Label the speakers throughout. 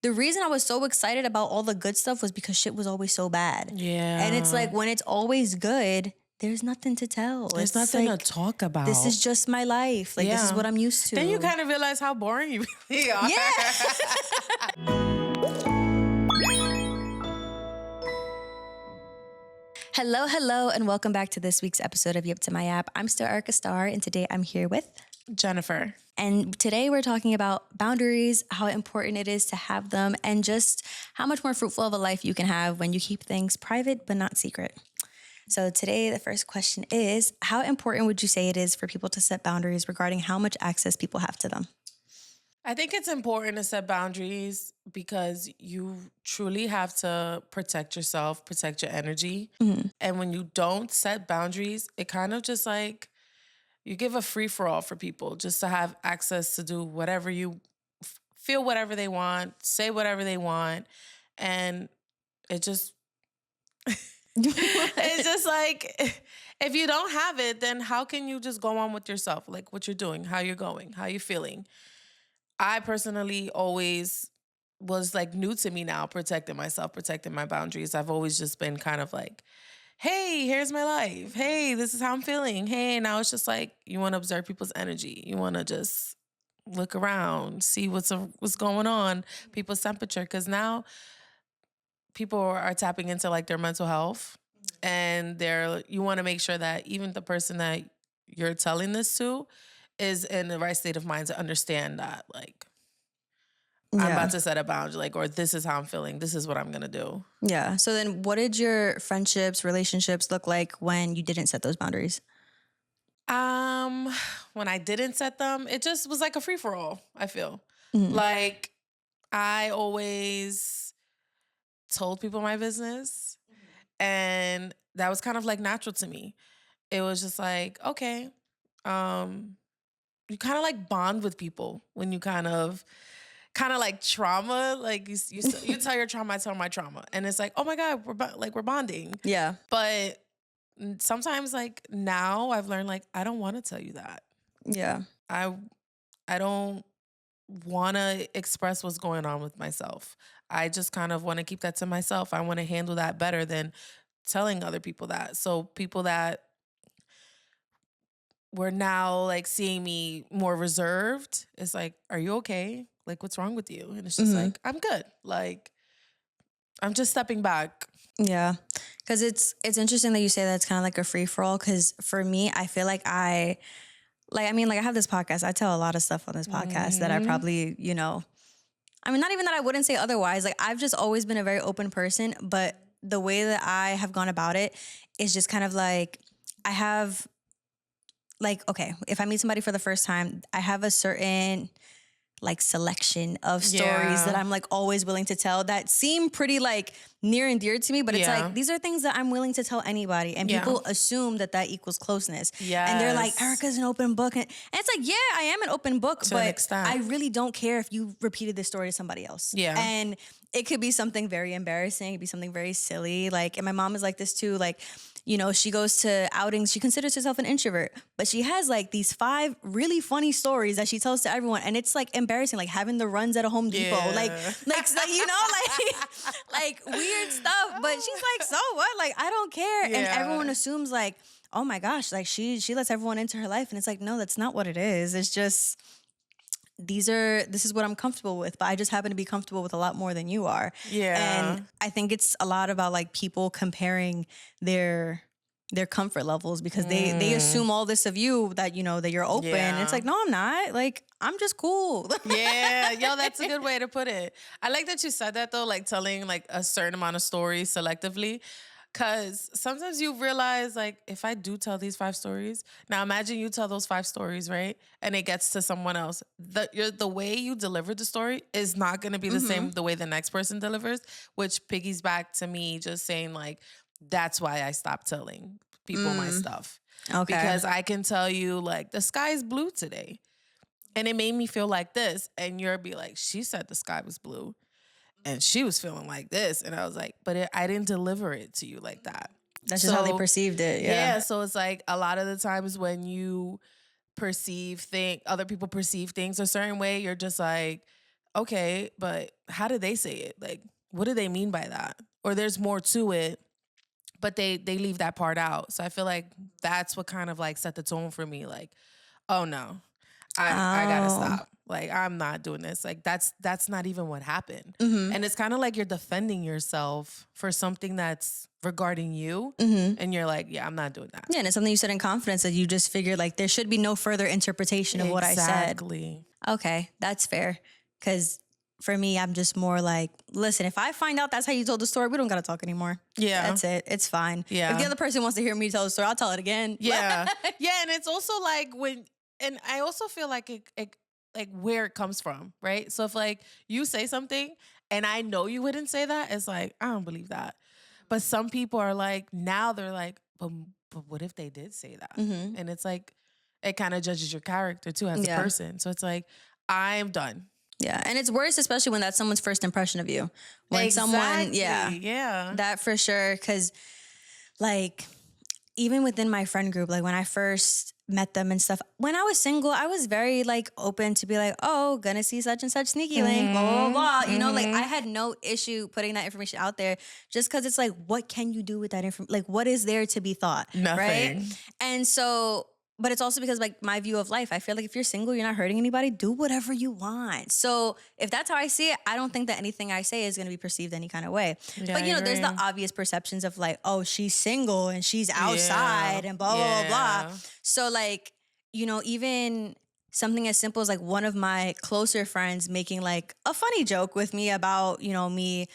Speaker 1: the reason I was so excited about all the good stuff was because shit was always so bad. And it's
Speaker 2: Yeah.
Speaker 1: like when it's always good, there's nothing to tell.
Speaker 2: There's
Speaker 1: It's
Speaker 2: nothing to
Speaker 1: like
Speaker 2: talk
Speaker 1: this
Speaker 2: about.
Speaker 1: is just my life. Like this is
Speaker 2: Yeah.
Speaker 1: what I'm used
Speaker 2: Then you
Speaker 1: to.
Speaker 2: kind of realize how boring you really are.
Speaker 1: Yeah. Hello, hello, and welcome back to this week's episode of Yip to My App. I'm still Erica Starr, and today I'm here with.
Speaker 2: Jennifer.
Speaker 1: And today we're talking about boundaries, how important it is to have them, and just how much more fruitful of a life you can have when you keep things private but not secret. So today, the first question is, how important would you say it is for people to set boundaries regarding how much access people have to them?
Speaker 2: I think it's important to set boundaries because you truly have to protect yourself, protect your energy.
Speaker 1: Mhm.
Speaker 2: And when you don't set boundaries, it kind of just like you give a free for all for people just to have access to do whatever you feel, whatever they want, say whatever they want. And it just, it's just like, if you don't have it, then how can you just go on with yourself? Like what you're doing, how you're going, how you're feeling. I personally always was like new to me now, protecting myself, protecting my boundaries. I've always just been kind of like, hey, here's my life. Hey, this is how I'm feeling. Hey, now it's just like you want to observe people's energy. You want to just look around, see what's going on, people's temperature. Because now people are tapping into like their mental health, and you want to make sure that even the person that you're telling this to is in the right state of mind to understand that, like, I'm
Speaker 1: Yeah.
Speaker 2: about to set a boundary, like, or this is how I'm feeling. This is what I'm gonna do.
Speaker 1: Yeah. So then what did your friendships, relationships look like when you didn't set those boundaries?
Speaker 2: Um, when I didn't set them, it just was like a free for all. I feel
Speaker 1: Mhm.
Speaker 2: like I always told people my business, and that was kind of like natural to me. It was just like, okay, um, you kind of like bond with people when you kind of like trauma, like you tell your trauma, I tell my trauma, and it's like, oh my god, we're bonding.
Speaker 1: Yeah.
Speaker 2: But sometimes, like now, I've learned like I don't want to tell you that.
Speaker 1: Yeah.
Speaker 2: I I don't want to express what's going on with myself. I just kind of want to keep that to myself. I want to handle that better than telling other people that. So people that were now like seeing me more reserved, it's like, are you okay? Like, what's wrong with you? And it's just
Speaker 1: Mhm.
Speaker 2: like, I'm good. Like, I'm just stepping back.
Speaker 1: Yeah. Cause it's interesting that you say that it's kind of like a free for all. Cause for me, I feel like I have this podcast. I tell a lot of stuff on this podcast that I
Speaker 2: Mhm.
Speaker 1: probably, not even that I wouldn't say otherwise. Like I've just always been a very open person, but the way that I have gone about it is just kind of like I have like, okay, if I meet somebody for the first time, I have a certain like selection of stories that
Speaker 2: Yeah.
Speaker 1: I'm like always willing to tell that seem pretty like near and dear to me, but it's like
Speaker 2: Yeah.
Speaker 1: these are things that I'm willing to tell anybody, and
Speaker 2: Yeah.
Speaker 1: people assume that that equals closeness, and they're like,
Speaker 2: Yes.
Speaker 1: Erica's an open book, and it's like, yeah, I am an open book,
Speaker 2: To an
Speaker 1: but I
Speaker 2: extent.
Speaker 1: really don't care if you repeated this story to somebody else,
Speaker 2: Yeah.
Speaker 1: and it could be something very embarrassing, it could be something very silly, like, and my mom is like this too, like. She goes to outings. She considers herself an introvert, but she has like these 5 really funny stories that she tells to everyone, and it's like embarrassing, like having the runs at a Home Depot, like,
Speaker 2: Yeah.
Speaker 1: like weird stuff. But she's like, so what? Like, I don't care, and
Speaker 2: Yeah.
Speaker 1: everyone assumes like, oh my gosh, like she lets everyone into her life, and it's like, no, that's not what it is. It's just this is what I'm comfortable with, but I just happen to be comfortable with a lot more than you are.
Speaker 2: Yeah.
Speaker 1: And I think it's a lot about like people comparing their comfort levels because they assume all this of you that that you're open. And it's
Speaker 2: Yeah.
Speaker 1: like, no, I'm not. Like, I'm just cool.
Speaker 2: Yeah, yo, that's a good way to put it. I like that you said that though, like telling like a certain amount of stories selectively. Cause sometimes you realize, like, if I do tell these 5 stories, now imagine you tell those 5 stories, right? And it gets to someone else. The way you deliver the story is not gonna be the same the way the next person delivers, which piggies back to me just saying, like, that's why I stopped telling people my stuff.
Speaker 1: Okay.
Speaker 2: Because I can tell you, like, the sky is blue today. And it made me feel like this. And you'll be like, she said the sky was blue and she was feeling like this. And I was like, but I didn't deliver it to you like that.
Speaker 1: That's just how they perceived it. Yeah.
Speaker 2: Yeah. So it's like a lot of the times when you other people perceive things a certain way, you're just like, okay, but how did they say it? Like, what do they mean by that? Or there's more to it, but they leave that part out. So I feel like that's what kind of like set the tone for me. Like, oh no, I gotta
Speaker 1: Oh.
Speaker 2: stop. Like, I'm not doing this. Like, that's not even what happened.
Speaker 1: Mm-hmm.
Speaker 2: And it's kind of like you're defending yourself for something that's regarding you,
Speaker 1: Mm-hmm.
Speaker 2: and you're like, yeah, I'm not doing that.
Speaker 1: Yeah, and it's something you said in confidence that you just figured like there should be no further interpretation of what I said.
Speaker 2: Exactly.
Speaker 1: Okay, that's fair. Because for me, I'm just more like, listen, if I find out that's how you told the story, we don't got to talk anymore.
Speaker 2: Yeah.
Speaker 1: That's it. It's fine.
Speaker 2: Yeah.
Speaker 1: If the other person wants to hear me tell the story, I'll tell it again.
Speaker 2: Yeah. Yeah. And it's also like and I also feel like it like where it comes from, right? So if like you say something and I know you wouldn't say that, it's like, I don't believe that. But some people are like, now they're like, but what if they did say that?
Speaker 1: Mhm.
Speaker 2: And it's like, it kind of judges your character too as a
Speaker 1: Yeah.
Speaker 2: person. So it's like, I'm done.
Speaker 1: Yeah. And it's worse, especially when that's someone's first impression of you. When someone, yeah,
Speaker 2: Yeah.
Speaker 1: that for sure. Because like, even within my friend group, like when I first met them and stuff, when I was single, I was very like open to be like, oh, gonna see such and such sneaky link, blah, blah, blah. You know, like I had no issue putting that information out there just because it's like, what can you do with that information? Like, what is there to be thought?
Speaker 2: Nothing.
Speaker 1: Right? And so, but it's also because like my view of life, I feel like if you're single, you're not hurting anybody, do whatever you want. So if that's how I see it, I don't think that anything I say is going to be perceived any kind of way.
Speaker 2: Yeah,
Speaker 1: But you know,
Speaker 2: I
Speaker 1: there's the
Speaker 2: agree.
Speaker 1: obvious perceptions of like, oh, she's single and she's outside and blah, blah, blah, blah. So like, you know, even something as simple as like one of my closer friends making like a funny joke with me about, you know, me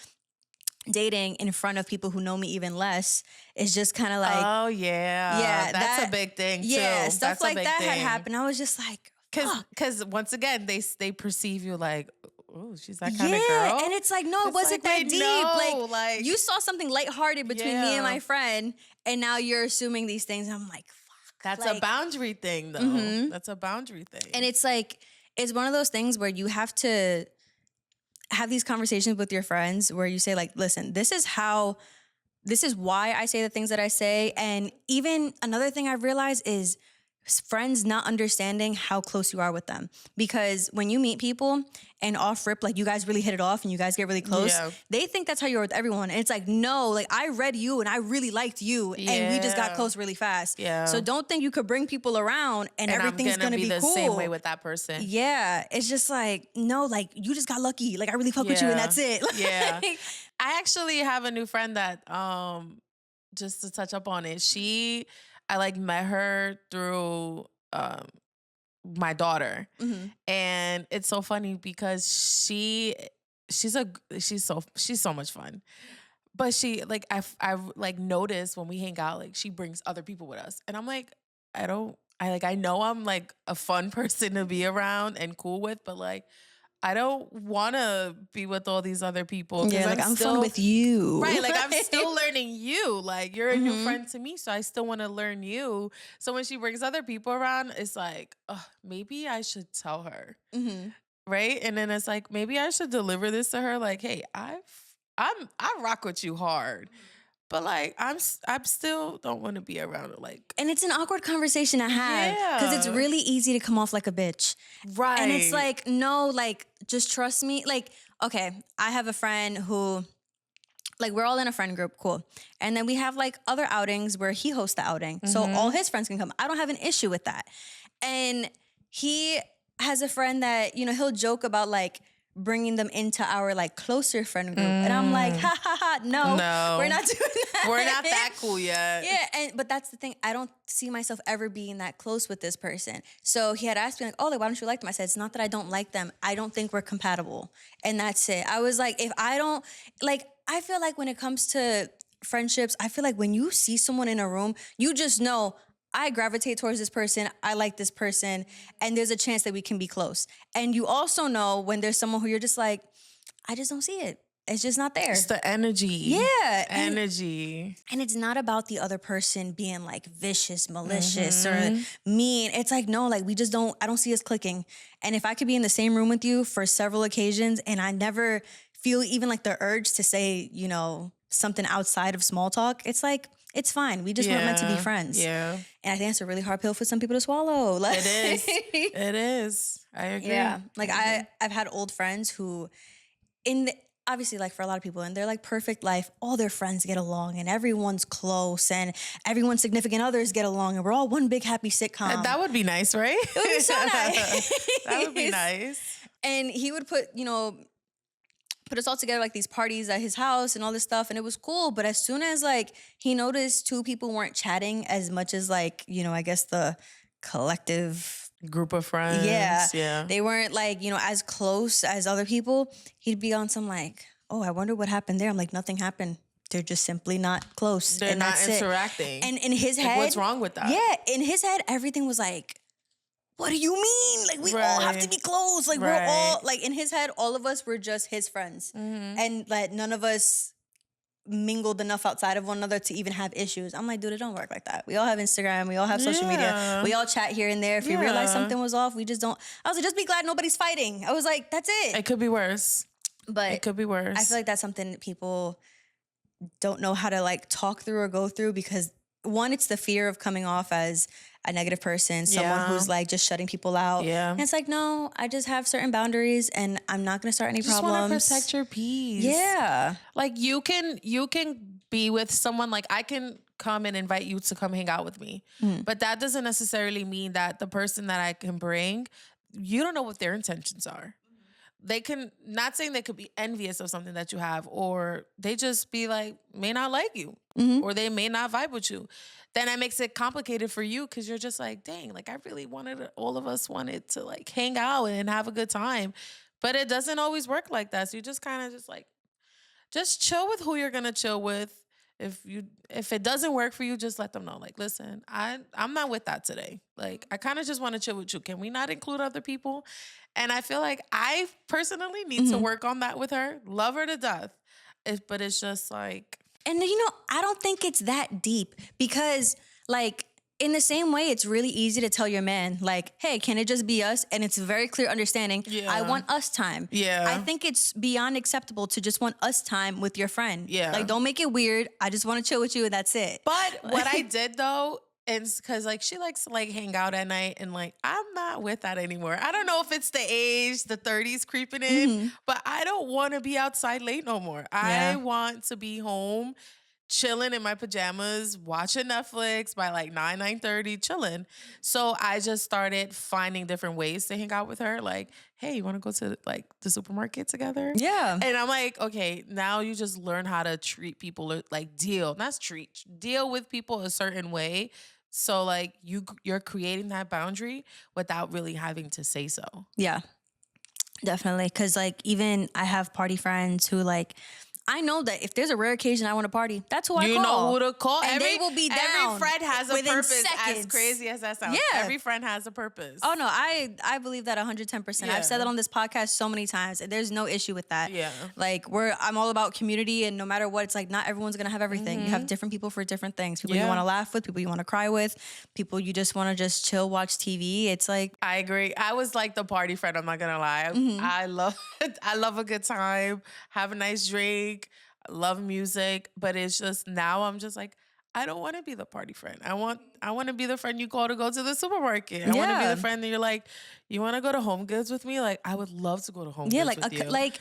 Speaker 1: dating in front of people who know me even less is just kind of like,
Speaker 2: oh yeah.
Speaker 1: yeah,
Speaker 2: That's
Speaker 1: that-
Speaker 2: a big thing too.
Speaker 1: yeah, stuff
Speaker 2: That's a
Speaker 1: like
Speaker 2: big
Speaker 1: that had
Speaker 2: thing.
Speaker 1: happened. I was just like, fuck.
Speaker 2: Because once again, they perceive you like, oh, she's that kind of
Speaker 1: Yeah,
Speaker 2: girl.
Speaker 1: and it's like, no, it
Speaker 2: It's
Speaker 1: wasn't
Speaker 2: like,
Speaker 1: that
Speaker 2: wait,
Speaker 1: deep.
Speaker 2: no,
Speaker 1: like, you saw something lighthearted between me and my friend, and now you're assuming these things. I'm like, fuck.
Speaker 2: That's
Speaker 1: like,
Speaker 2: a boundary thing, though.
Speaker 1: Mhm.
Speaker 2: That's a boundary thing.
Speaker 1: And it's like, it's one of those things where you have to have these conversations with your friends where you say like, listen, this is why I say the things that I say. And even another thing I've realized is friends not understanding how close you are with them. Because when you meet people and off rip, like you guys really hit it off and you guys get really close,
Speaker 2: Yeah.
Speaker 1: they think that's how you're with everyone. And it's like, no, like I read you and I really liked you and we just got
Speaker 2: Yeah.
Speaker 1: close really fast.
Speaker 2: Yeah.
Speaker 1: So don't think you could bring people around and everything's
Speaker 2: I'm
Speaker 1: gonna be
Speaker 2: the
Speaker 1: cool.
Speaker 2: same way with that person.
Speaker 1: Yeah, it's just like, no, like you just got lucky. Like I really fuck with you and
Speaker 2: Yeah.
Speaker 1: that's it.
Speaker 2: Yeah.
Speaker 1: Like,
Speaker 2: I actually have a new friend that, just to touch up on it, I like met her through my daughter,
Speaker 1: mhm.
Speaker 2: and it's so funny because she's so much fun. But she like I like noticed when we hang out, like she brings other people with us, and I'm like, I know I'm like a fun person to be around and cool with, but like I don't want to be with all these other people. 'cause
Speaker 1: Yeah, like I'm
Speaker 2: still,
Speaker 1: fun with you.
Speaker 2: right, like I'm still learning you. Like you're a new
Speaker 1: Mhm.
Speaker 2: friend to me, so I still want to learn you. So when she brings other people around, it's like, maybe I should tell her,
Speaker 1: Mhm.
Speaker 2: right? And then it's like, maybe I should deliver this to her. Like, hey, I rock with you hard, but like I'm still don't want to be around her. Like,
Speaker 1: And it's an awkward conversation to have because it's
Speaker 2: Yeah.
Speaker 1: really easy to come off like a bitch.
Speaker 2: right?
Speaker 1: And it's like, no, like just trust me. Like, okay, I have a friend who, like, we're all in a friend group, cool. And then we have like other outings where he hosts the outing. So all his friends can come. I don't have an issue with that. And he has a friend that, you know, he'll joke about like bringing them into our like closer friend group. And I'm like, ha ha ha, no,
Speaker 2: No.
Speaker 1: we're not doing that.
Speaker 2: we're not that cool yet.
Speaker 1: Yeah, but that's the thing. I don't see myself ever being that close with this person. So he had asked me like, "Oh, like, why don't you like them?" I said, "It's not that I don't like them. I don't think we're compatible." And that's it. I was like, if I don't like, I feel like when it comes to friendships, I feel like when you see someone in a room, you just know I gravitate towards this person. I like this person, and there's a chance that we can be close. And you also know when there's someone who you're just like, I just don't see it. It's just not there.
Speaker 2: It's the energy.
Speaker 1: Yeah, and-
Speaker 2: energy.
Speaker 1: And it's not about the other person being like vicious, malicious, or mean. It's like, no, like I don't see us clicking. And if I could be in the same room with you for several occasions and I never feel even like the urge to say, you know, something outside of small talk, it's like, It's fine. We just weren't meant to be friends.
Speaker 2: Yeah.
Speaker 1: And I think it's a really hard pill for some people to swallow. Like,
Speaker 2: It is. It is. I agree.
Speaker 1: Yeah. Like I've had old friends who obviously like for a lot of people in their like perfect life, all their friends get along and everyone's close and everyone's significant others get along and we're all one big happy sitcom.
Speaker 2: That would be nice, right?
Speaker 1: It would be so nice.
Speaker 2: That would be nice.
Speaker 1: And he would put us all together like these parties at his house and all this stuff, and it was cool. But as soon as like he noticed two people weren't chatting as much as like, I guess the collective
Speaker 2: group of friends.
Speaker 1: Yeah. They weren't like, as close as other people. He'd be on some like, oh, I wonder what happened there. I'm like, nothing happened. They're just simply not close.
Speaker 2: They're
Speaker 1: and
Speaker 2: not
Speaker 1: that's
Speaker 2: interacting.
Speaker 1: And in his
Speaker 2: like,
Speaker 1: head,
Speaker 2: what's wrong with that?
Speaker 1: Yeah, in his head, everything was like, what do you mean? Like, we all have to be close. Like, we're all, like, in his head, all of us were just his friends. Mm-hmm. And, like, none of us mingled enough outside of one another to even have issues. I'm like, dude, it don't work like that. We all have Instagram. We all have social media. We all chat here and there. If we realize something was off, we just don't. I was like, just be glad nobody's fighting. I was like, that's it.
Speaker 2: It could be worse.
Speaker 1: But
Speaker 2: it could be worse.
Speaker 1: I feel like that's something that people don't know how to, like, talk through or go through because, one, it's the fear of coming off as a negative person, someone who's like just shutting people out.
Speaker 2: Yeah.
Speaker 1: And it's like, no, I just have certain boundaries and I'm not going to start any problems.
Speaker 2: Just want to protect your peace.
Speaker 1: Yeah.
Speaker 2: Like you can be with someone, like I can come and invite you to come hang out with me. But that doesn't necessarily mean that the person that I can bring, you don't know what their intentions are. They can, not saying they could be envious of something that you have, or they just be like, may not like you, or they may not vibe with you. Then that makes it complicated for you because you're just like, dang, like I really all of us wanted to like hang out and have a good time. But it doesn't always work like that. So you just kind of just chill with who you're going to chill with. If it doesn't work for you, just let them know. Like, listen, I'm not with that today. Like, I kind of just want to chill with you. Can we not include other people? And I feel like I personally need to work on that with her. Love her to death. But it's just like...
Speaker 1: And I don't think it's that deep because like in the same way, it's really easy to tell your man like, hey, can it just be us? And it's very clear understanding. Yeah. I want us time. Yeah. I think it's beyond acceptable to just want us time with your friend. Yeah. Like, don't make it weird. I just want to chill with you and that's it.
Speaker 2: But what I did though, is because like she likes to like hang out at night and like I'm not with that anymore. I don't know if it's the age, the 30s creeping in, but I don't want to be outside late no more. I want to be home chilling in my pajamas, watching Netflix by like 9:30, chilling. So I just started finding different ways to hang out with her. Like, hey, you want to go to like the supermarket together? Yeah. And I'm like, okay, now you just learn how to treat people, like deal with people a certain way. So like you're creating that boundary without really having to say so.
Speaker 1: Yeah, definitely. Cause like even I have party friends who like, I know that if there's a rare occasion I want to party, that's who I call.
Speaker 2: You know who to call.
Speaker 1: And they will be down.
Speaker 2: Every friend has a purpose,
Speaker 1: seconds.
Speaker 2: As crazy as that sounds. Yeah. Every friend has a purpose.
Speaker 1: Oh, no, I believe that 110%. Yeah. I've said that on this podcast so many times, and there's no issue with that. Yeah. Like, I'm all about community, and no matter what, it's like not everyone's going to have everything. You have different people for different things. People you want to laugh with, people you want to cry with, people you just want to just chill, watch TV. It's like...
Speaker 2: I agree. I was like the party friend, I'm not going to lie. I love a good time, have a nice drink, love music, but it's just now I'm just like, I don't want to be the party friend. I want to be the friend you call to go to the supermarket. I want to be the friend that you're like, you want to go to Home Goods with me? Like, I would love to go to Home Goods with you.
Speaker 1: Like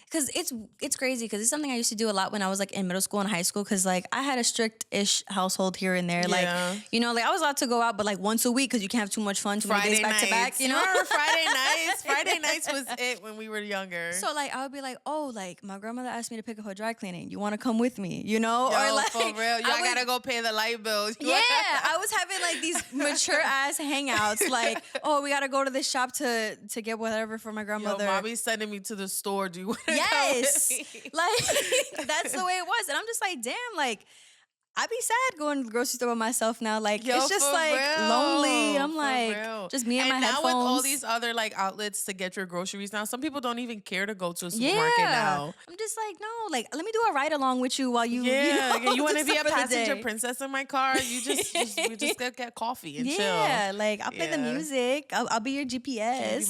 Speaker 1: because it's crazy because it's something I used to do a lot when I was like in middle school and high school because like I had a strict-ish household here and there. Like, like I was allowed to go out, but like once a week because you can't have too much fun, too many days back to back, you know?
Speaker 2: Remember Friday nights? Friday nights was it when we were younger.
Speaker 1: So like I would be like, oh, like my grandmother asked me to pick up her dry cleaning. You want to come with me, you know?
Speaker 2: Yo,
Speaker 1: or like
Speaker 2: for real. I gotta go pay the light bills.
Speaker 1: I was having like these mature ass hangouts like, oh, we gotta go to this shop to get whatever for my grandmother.
Speaker 2: Yo, mommy's sending me to the store. Do you want to
Speaker 1: Yes. Like that's the way it was. And I'm just like, damn, like I'd be sad going to the grocery store by myself now. Like, it's just like lonely. I'm like, just me and my headphones.
Speaker 2: And now with all these other like outlets to get your groceries now, some people don't even care to go to a supermarket now.
Speaker 1: I'm just like, no, like, let me do a ride along with you while you,
Speaker 2: you want to be a passenger princess in my car? You we just get coffee and chill.
Speaker 1: Yeah, like, I'll play the music. I'll be your GPS.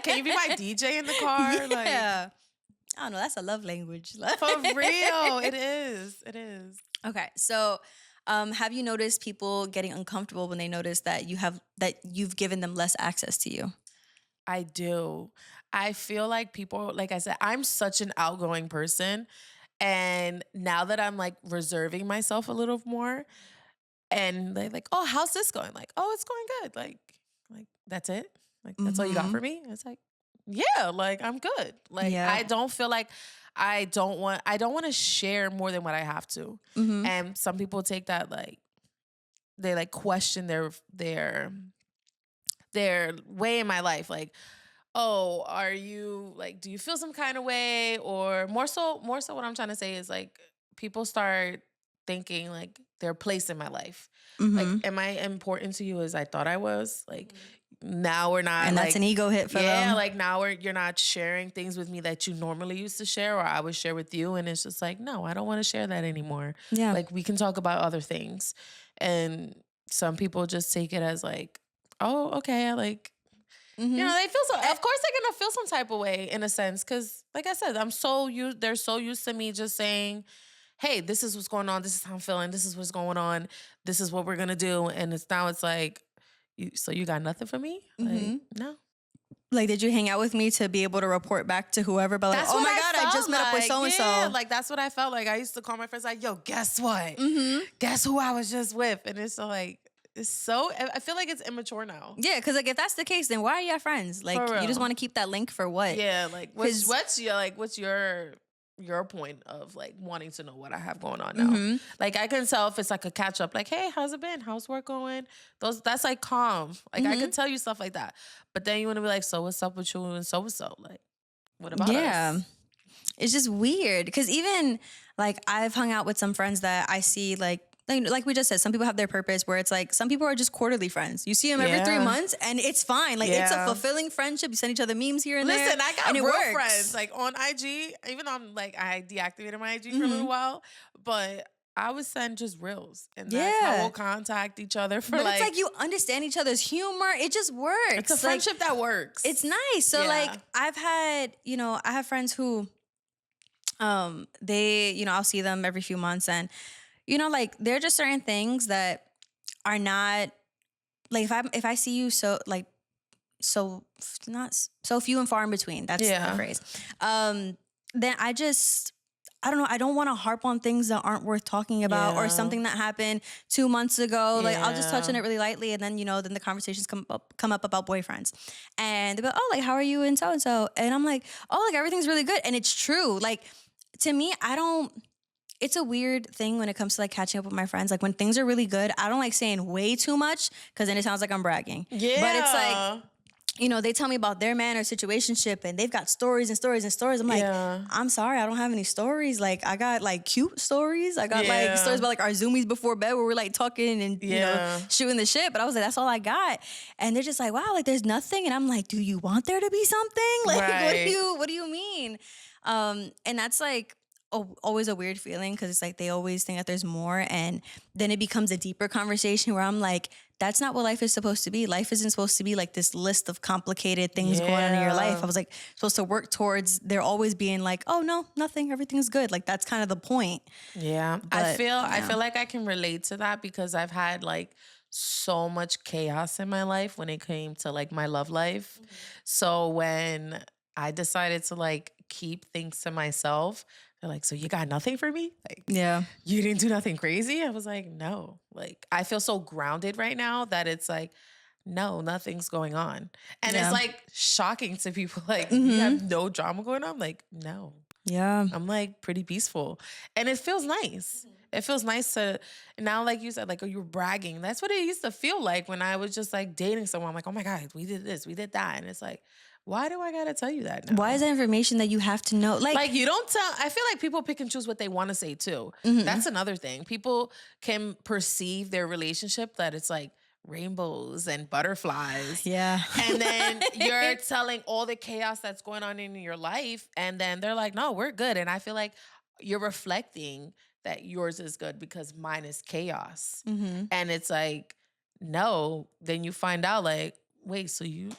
Speaker 2: Can you be my DJ in the car?
Speaker 1: Yeah.
Speaker 2: Like,
Speaker 1: I don't know. That's a love language.
Speaker 2: For real. It is. It is.
Speaker 1: Okay. So, have you noticed people getting uncomfortable when they notice that you've given them less access to you?
Speaker 2: I do. I feel like people, like I said, I'm such an outgoing person. And now that I'm like reserving myself a little more, and they're like, "Oh, how's this going?" Like, "Oh, it's going good." Like that's it. Like that's all you got
Speaker 1: Mm-hmm.
Speaker 2: for me. It's like, yeah, like I'm good. Like
Speaker 1: Yeah.
Speaker 2: I don't feel like I don't want to share more than what I have to.
Speaker 1: Mm-hmm.
Speaker 2: And some people take that like they like question their way in my life. Like, oh, are you like, do you feel some kind of way? Or more so what I'm trying to say is like people start thinking like their place in my life. Like,
Speaker 1: Mm-hmm.
Speaker 2: am I important to you as I thought I was? Like now we're not
Speaker 1: And that's
Speaker 2: like
Speaker 1: an ego hit for
Speaker 2: yeah,
Speaker 1: them.
Speaker 2: like now you're not sharing things with me that you normally used to share or I would share with you. And it's just like, no, I don't want to share that anymore.
Speaker 1: Yeah.
Speaker 2: Like we can talk about other things. And some people just take it as like, oh, okay, like
Speaker 1: Mm-hmm.
Speaker 2: they feel so. Of course, they're gonna feel some type of way in a sense, because, like I said, They're so used to me just saying, "Hey, this is what's going on. This is how I'm feeling. This is what's going on. This is what we're gonna do." And it's like, so you got nothing for me? Like,
Speaker 1: Mm-hmm.
Speaker 2: no.
Speaker 1: Like, did you hang out with me to be able to report back to whoever? But like,
Speaker 2: That's
Speaker 1: oh
Speaker 2: what
Speaker 1: my God, I
Speaker 2: felt
Speaker 1: just met up with
Speaker 2: like.
Speaker 1: so and
Speaker 2: Yeah,
Speaker 1: so.
Speaker 2: like that's what I felt like. I used to call my friends like, "Yo, guess what?
Speaker 1: Mm-hmm.
Speaker 2: Guess who I was just with?" And it's so like, I feel like it's immature now.
Speaker 1: Yeah, because like if that's the case, then why are you friends? Like,
Speaker 2: For
Speaker 1: you just
Speaker 2: real.
Speaker 1: want to keep that link for what?
Speaker 2: Yeah, like
Speaker 1: 'Cause-
Speaker 2: what's your point of like wanting to know what I have going on now?
Speaker 1: Mm-hmm.
Speaker 2: Like I can tell if it's like a catch up, like, hey, how's it been? How's work going? That's like calm. Like I
Speaker 1: Mhm.
Speaker 2: can tell you stuff like that. But then you want to be like, so what's up with you and so? Like, what about
Speaker 1: Yeah.
Speaker 2: us?
Speaker 1: It's just weird because even like I've hung out with some friends that I see like we just said, some people have their purpose where it's like some people are just quarterly friends. You see them every 3
Speaker 2: Yeah.
Speaker 1: months and it's fine. Like it's a
Speaker 2: Yeah.
Speaker 1: fulfilling friendship. You send each other memes here and there.
Speaker 2: Listen, I got
Speaker 1: and it
Speaker 2: real
Speaker 1: works.
Speaker 2: friends like on IG. Even though I'm like I deactivated my IG for a
Speaker 1: Mhm.
Speaker 2: little while, but I would send just reels, and that's how
Speaker 1: Yeah.
Speaker 2: we'll contact each other for
Speaker 1: But
Speaker 2: like.
Speaker 1: it's like you understand each other's humor. It just works.
Speaker 2: It's a
Speaker 1: Like,
Speaker 2: friendship that works.
Speaker 1: it's nice. So
Speaker 2: Yeah.
Speaker 1: like I have friends who I'll see them every few months and like there are just certain things that are not like if I see you so like so not so few and far in between. That's
Speaker 2: Yeah.
Speaker 1: the phrase. Then I don't know. I don't want to harp on things that aren't worth talking about or
Speaker 2: Yeah.
Speaker 1: something that happened 2 months ago. Like I'll just touch on
Speaker 2: Yeah.
Speaker 1: it really lightly, and then then the conversations come up about boyfriends, and they go, "Oh, like how are you and so and so?" And I'm like, "Oh, like everything's really good," and it's true. Like to me, I don't. It's a weird thing when it comes to like catching up with my friends. Like when things are really good, I don't like saying way too much because then it sounds like I'm bragging.
Speaker 2: Yeah.
Speaker 1: But it's like, they tell me about their man or situationship and they've got stories and stories and stories. I'm like,
Speaker 2: Yeah.
Speaker 1: I'm sorry, I don't have any stories. Like I got like cute stories. I got like
Speaker 2: Yeah.
Speaker 1: stories about like our Zoomies before bed where we're like talking and
Speaker 2: Yeah.
Speaker 1: shooting the shit. But I was like, that's all I got. And they're just like, wow, like there's nothing. And I'm like, do you want there to be something? Like
Speaker 2: Right.
Speaker 1: what do you mean? And that's like always a weird feeling because it's like they always think that there's more, and then it becomes a deeper conversation where I'm like, that's not what life is supposed to be. Life isn't supposed to be like this list of complicated things going on in your life.
Speaker 2: Yeah.
Speaker 1: I was like supposed to work towards there always being like, oh no, nothing, everything's good. Like that's kind of the point.
Speaker 2: Yeah. I
Speaker 1: But,
Speaker 2: feel like I can relate to that because I've had like so much chaos in my life when it came to like my love life. So when I decided to like keep things to myself, they're like, so you got nothing for me? Like,
Speaker 1: Yeah.
Speaker 2: you didn't do nothing crazy? I was like, no. Like, I feel so grounded right now that it's like, no, nothing's going on. And
Speaker 1: Yeah.
Speaker 2: it's like shocking to people. Like,
Speaker 1: Mhm.
Speaker 2: you have no drama going on? I'm like, no.
Speaker 1: Yeah.
Speaker 2: I'm like pretty peaceful. And it feels nice. It feels nice to, now, like you said, like, oh, you're bragging. That's what it used to feel like when I was just like dating someone. I'm like, oh my God, we did this, we did that. And it's like, why do I gotta tell you that now?
Speaker 1: Why is that information that you have to know?
Speaker 2: Like you don't tell. I feel like people pick and choose what they want to say too.
Speaker 1: Mhm.
Speaker 2: That's another thing. People can perceive their relationship that it's like rainbows and butterflies.
Speaker 1: Yeah.
Speaker 2: And then you're telling all the chaos that's going on in your life, and then they're like, "No, we're good." And I feel like you're reflecting that yours is good because mine is chaos.
Speaker 1: Mm-hmm.
Speaker 2: And it's like, no. Then you find out, like, wait, so you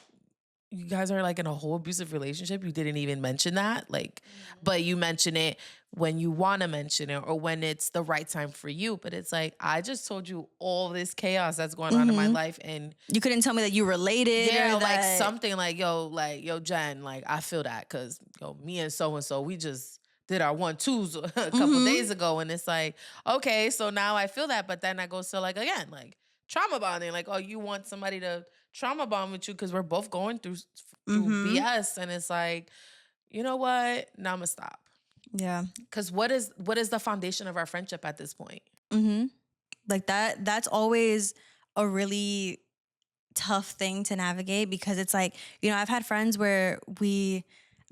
Speaker 2: you guys are like in a whole abusive relationship. You didn't even mention that. Like, but you mention it when you want to mention it or when it's the right time for you. But it's like, I just told you all this chaos that's going on in my life. And
Speaker 1: You couldn't tell me that you related
Speaker 2: yeah,
Speaker 1: or
Speaker 2: like
Speaker 1: that.
Speaker 2: something like, yo, Jen, like, I feel that because, yo, me and so, we just did our 1-2s a couple days ago. And it's like, okay, so now I feel that. But then I go to like, again, like trauma bonding. Like, oh, you want somebody to trauma bond with you because we're both going through BS. And it's like, you know what? Now I'm going to stop.
Speaker 1: Yeah.
Speaker 2: Because what is the foundation of our friendship at this point?
Speaker 1: Like that's always a really tough thing to navigate because it's like, you know, I've had friends where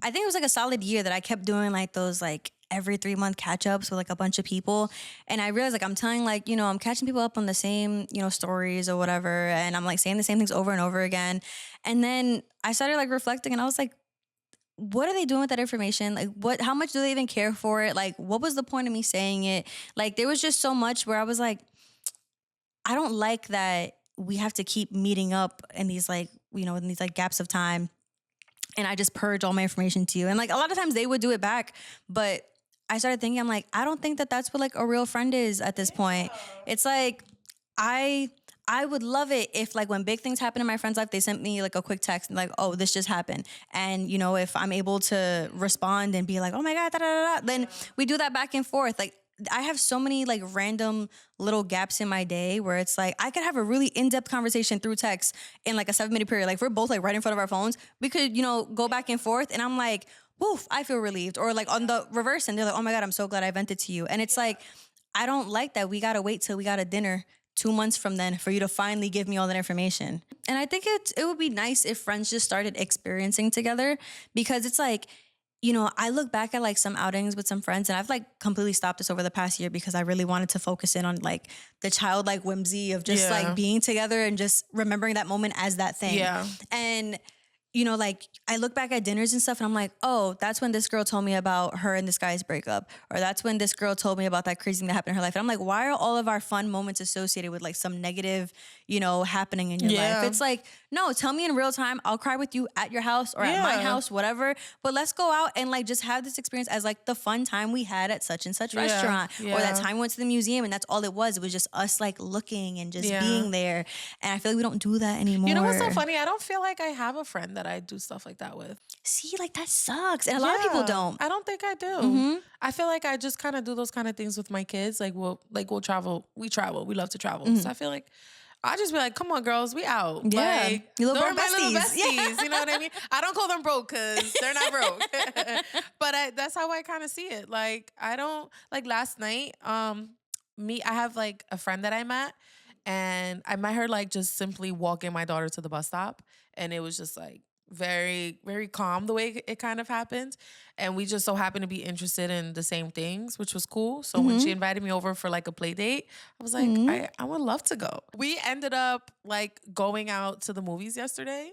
Speaker 1: I think it was like a solid year that I kept doing like those like every 3-month catch ups with like a bunch of people. And I realized like I'm telling like, you know, I'm catching people up on the same, you know, stories or whatever. And I'm like saying the same things over and over again. And then I started like reflecting and I was like, what are they doing with that information? Like how much do they even care for it? Like, what was the point of me saying it? Like, there was just so much where I was like, I don't like that we have to keep meeting up in these like, you know, in these like gaps of time. And I just purge all my information to you. And like a lot of times they would do it back, but I started thinking, I'm like, I don't think that that's what like a real friend is at this point. It's like, I would love it if like when big things happen in my friend's life, they sent me like a quick text and like, oh, this just happened. And you know, if I'm able to respond and be like, oh my God, da, da, da, da, then we do that back and forth. Like I have so many like random little gaps in my day where it's like I could have a really in-depth conversation through text in like a 7-minute period. Like if we're both like right in front of our phones, we could, you know, go back and forth and I'm like, woof, I feel relieved. Or like on the reverse and they're like, oh my God, I'm so glad I vented to you. And it's like, I don't like that. We got to wait till we got a dinner 2 months from then for you to finally give me all that information. And I think it would be nice if friends just started experiencing together because it's like, you know, I look back at like some outings with some friends and I've like completely stopped this over the past year because I really wanted to focus in on like the childlike whimsy of just like being together and just remembering that moment as that thing.
Speaker 2: Yeah.
Speaker 1: And you know, like I look back at dinners and stuff and I'm like, oh, that's when this girl told me about her and this guy's breakup. Or that's when this girl told me about that crazy thing that happened in her life. And I'm like, why are all of our fun moments associated with like some negative, you know, happening in your life? It's like, no, tell me in real time. I'll cry with you at your house or at my house, whatever. But let's go out and like just have this experience as like the fun time we had at such and such restaurant. Or that time we went to the museum and that's all it was. It was just us like looking and just being there. And I feel like we don't do that anymore.
Speaker 2: You know what's so funny? I don't feel like I have a friend that I do stuff like that with.
Speaker 1: See, like that sucks. And a lot of people don't.
Speaker 2: I don't think I do. I feel like I just kind of do those kind of things with my kids. Like we'll travel. We travel. We love to travel. So I feel like I just be like, come on, girls, we out.
Speaker 1: Yeah.
Speaker 2: Like,
Speaker 1: Your little
Speaker 2: they're my little
Speaker 1: besties.
Speaker 2: besties. You know what I mean? I don't call them broke because they're not broke. But that's how I kind of see it. Like, I don't, like last night, I have like a friend that I met. And I met her like just simply walking my daughter to the bus stop. And it was just like very, very calm the way it kind of happened. And we just so happened to be interested in the same things, which was cool. So when she invited me over for like a play date, I was like, I would love to go. We ended up like going out to the movies yesterday.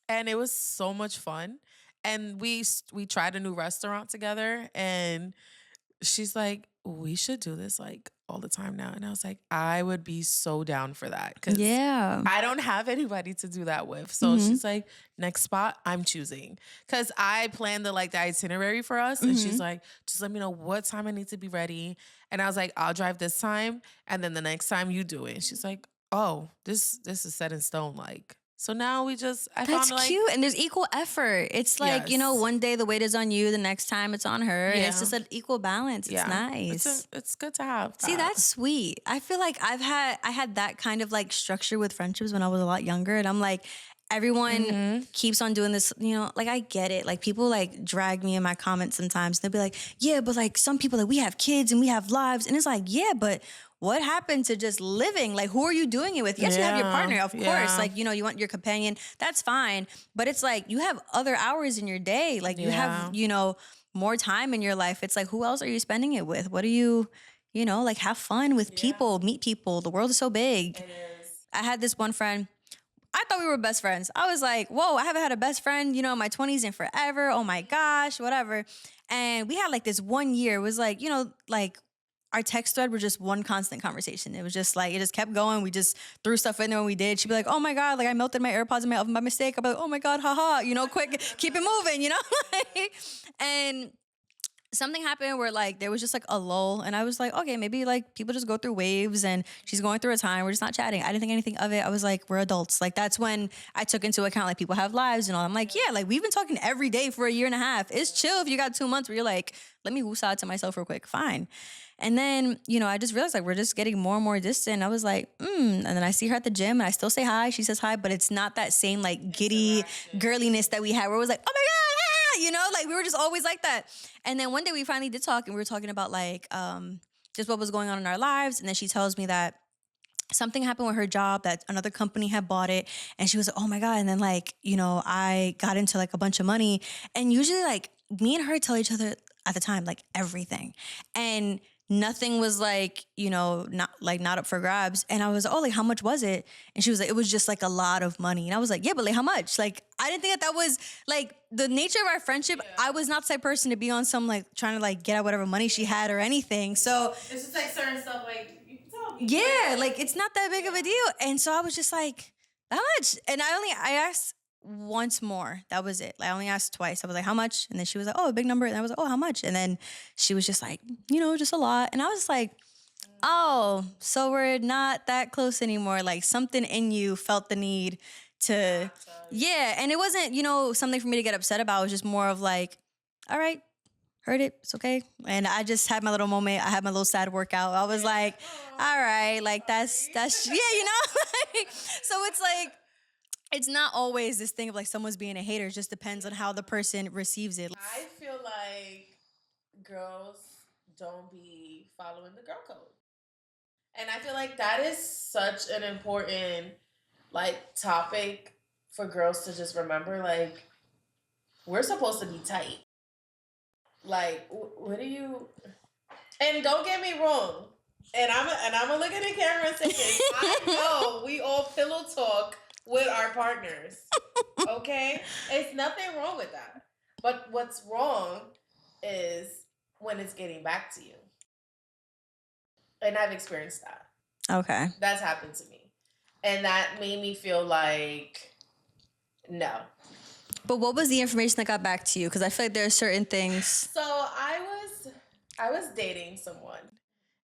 Speaker 2: And it was so much fun. And we tried a new restaurant together. And she's like, we should do this like all the time now. And I was like, I would be so down for that. Cause I don't have anybody to do that with. So she's like, next spot, I'm choosing. Cause I planned the itinerary for us. And she's like, just let me know what time I need to be ready. And I was like, I'll drive this time. And then the next time you do it. And she's like, oh, this is set in stone. Like, so now
Speaker 1: that's cute. And there's equal effort. It's like, you know, one day the weight is on you, the next time it's on her. And it's just an equal balance. It's nice.
Speaker 2: It's good to have.
Speaker 1: See, that's sweet. I feel like I had that kind of like structure with friendships when I was a lot younger. And I'm like, everyone keeps on doing this, you know, like I get it. Like people like drag me in my comments sometimes. They'll be like, yeah, but like some people like we have kids and we have lives. And it's like, yeah, but what happened to just living? Like, who are you doing it with? Yes, you have your partner, of course. Like, you know, you want your companion. That's fine. But it's like you have other hours in your day. Like you have, you know, more time in your life. It's like, who else are you spending it with? What do you know, like have fun with people, meet people. The world is so big. It is. I had this one friend. I thought we were best friends. I was like, whoa, I haven't had a best friend, you know, in my 20s in forever. Oh my gosh, whatever. And we had like this 1 year. It was like, you know, like our text thread was just one constant conversation. It was just like, it just kept going. We just threw stuff in there when we did. She'd be like, oh my God, like I melted my AirPods in my oven by mistake. I'd be like, oh my God, haha, quick, keep it moving, And something happened where like there was just like a lull, and I was like, okay, maybe like people just go through waves, and she's going through a time. We're just not chatting. I didn't think anything of it. I was like, we're adults. Like that's when I took into account like people have lives and all. I'm like, yeah, like we've been talking every day for a year and a half. It's chill if you got 2 months where you're like, let me woosah to myself real quick. Fine. And then, I just realized like we're just getting more and more distant. I was like, And then I see her at the gym and I still say hi. She says hi, but it's not that same like giddy girliness that we had where it was like, oh my God, like we were just always like that. And then one day we finally did talk, and we were talking about like just what was going on in our lives. And then she tells me that something happened with her job, that another company had bought it, and she was like, oh my God. And then like, I got into like a bunch of money, and usually like me and her tell each other at the time, like everything. And nothing was like, not up for grabs. And I was, oh, like, how much was it? And she was like, it was just like a lot of money. And I was like, yeah, but like how much? Like, I didn't think that was like the nature of our friendship. Yeah. I was not the type of person to be on some like trying to like get out whatever money she had or anything. So
Speaker 2: it's just like certain stuff like, you can tell me.
Speaker 1: Yeah, like it's not that big of a deal. And so I was just like, how much? And I asked once more. That was it. Like, I only asked twice. I was like, how much? And then she was like, oh, a big number. And I was like, oh, how much? And then she was just like, just a lot. And I was like, oh, so we're not that close anymore. Like something in you felt the need to, yeah. And it wasn't, something for me to get upset about. It was just more of like, all right, heard it. It's okay. And I just had my little moment. I had my little sad workout. I was like, all right, like that's, yeah, so it's like, it's not always this thing of like someone's being a hater. It just depends on how the person receives it.
Speaker 2: I feel like girls don't be following the girl code. And I feel like that is such an important like topic for girls to just remember. Like, we're supposed to be tight. Like, what do you... And don't get me wrong. And I'm gonna look at the camera and say this. I know we all pillow talk with our partners, okay? It's nothing wrong with that. But what's wrong is when it's getting back to you. And I've experienced that.
Speaker 1: Okay.
Speaker 2: That's happened to me. And that made me feel like, no.
Speaker 1: But what was the information that got back to you? Because I feel like there are certain things.
Speaker 2: So I was dating someone.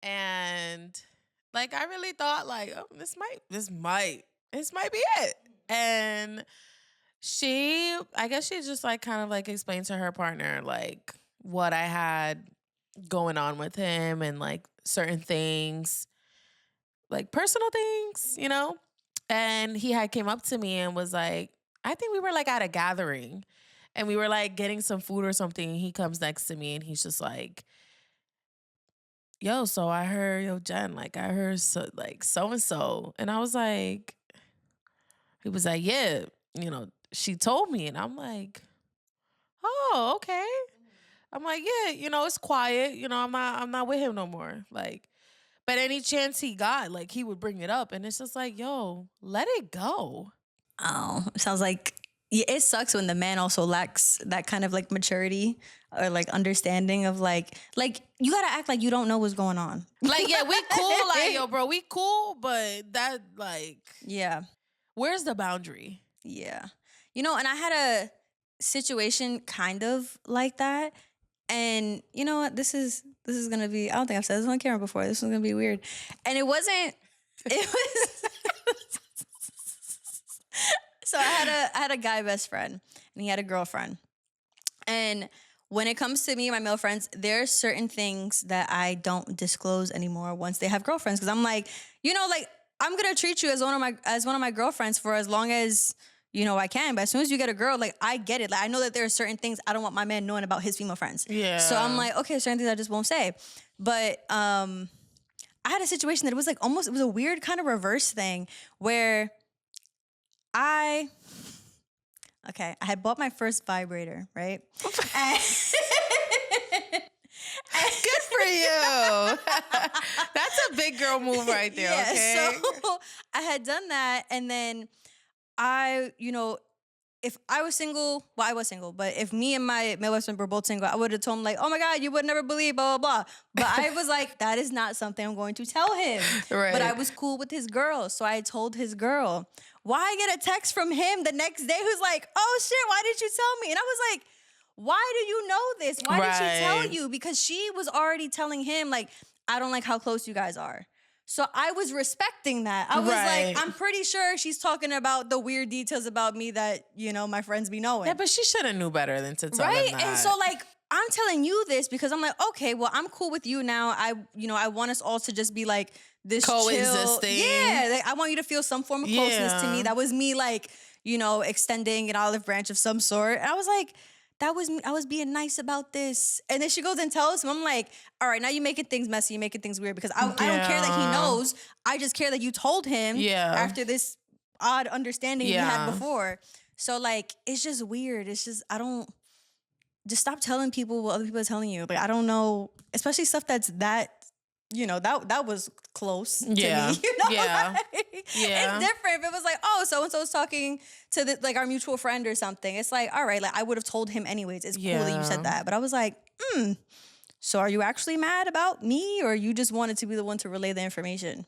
Speaker 2: And like, I really thought like, oh, this might be it. And I guess she just like kind of like explained to her partner like what I had going on with him and like certain things, like personal things, And he had came up to me and was like, I think we were like at a gathering and we were like getting some food or something. And he comes next to me and he's just like, yo, so I heard, Jen, like I heard so-and-so. And I was like, he was like, yeah, she told me. And I'm like, oh, okay. I'm like, yeah, it's quiet. I'm not with him no more. Like, but any chance he got, like he would bring it up. And it's just like, yo, let it go.
Speaker 1: Oh, sounds like it sucks when the man also lacks that kind of like maturity or like understanding of like you gotta act like you don't know what's going on.
Speaker 2: Like, yeah, we cool. Like, yo, bro, we cool. But that like,
Speaker 1: yeah.
Speaker 2: Where's the boundary?
Speaker 1: Yeah. And I had a situation kind of like that. And you know what? This is gonna be, I don't think I've said this on camera before. This is gonna be weird. And it was so I had a guy best friend and he had a girlfriend. And when it comes to me and my male friends, there are certain things that I don't disclose anymore once they have girlfriends. Cause I'm like, like I'm gonna treat you as one of my girlfriends for as long as I can. But as soon as you get a girl, like I get it. Like I know that there are certain things I don't want my man knowing about his female friends.
Speaker 2: Yeah.
Speaker 1: So I'm like, okay, certain things I just won't say. But I had a situation that it was like it was a weird kind of reverse thing where I had bought my first vibrator, right?
Speaker 2: Good for you. That's a big girl move right there,
Speaker 1: yeah,
Speaker 2: okay?
Speaker 1: So I had done that, and then I, if I was single, well, I was single, but if me and my husband were both single, I would have told him like, oh my God, you would never believe, blah, blah, blah. But I was like, that is not something I'm going to tell him.
Speaker 2: Right.
Speaker 1: But I was cool with his girl. So I told his girl. Why I get a text from him the next day who's like, oh shit, why did you tell me? And I was like, why do you know this? Why did she tell you? Because she was already telling him like, I don't like how close you guys are. So I was respecting that. I was like, I'm pretty sure she's talking about the weird details about me that, you know, my friends be knowing.
Speaker 2: Yeah, but she should have knew better than to tell him that.
Speaker 1: And so like, I'm telling you this because I'm like, okay, well, I'm cool with you now. I want us all to just be like this
Speaker 2: coexisting.
Speaker 1: Chill. Yeah, like, I want you to feel some form of closeness to me. That was me like, you know, extending an olive branch of some sort. And I was like, that was me. I was being nice about this. And then she goes and tells him, I'm like, all right, now you're making things messy, you're making things weird because I don't care that he knows. I just care that you told him after this odd understanding we had before. So like, it's just weird. It's just, just stop telling people what other people are telling you. Like, I don't know, especially stuff that's that, you know, that was close to me. You know? It's different. If it was like, oh, so-and-so's talking to like our mutual friend or something. It's like, all right, like I would have told him anyways. It's cool that you said that. But I was like, so are you actually mad about me or you just wanted to be the one to relay the information?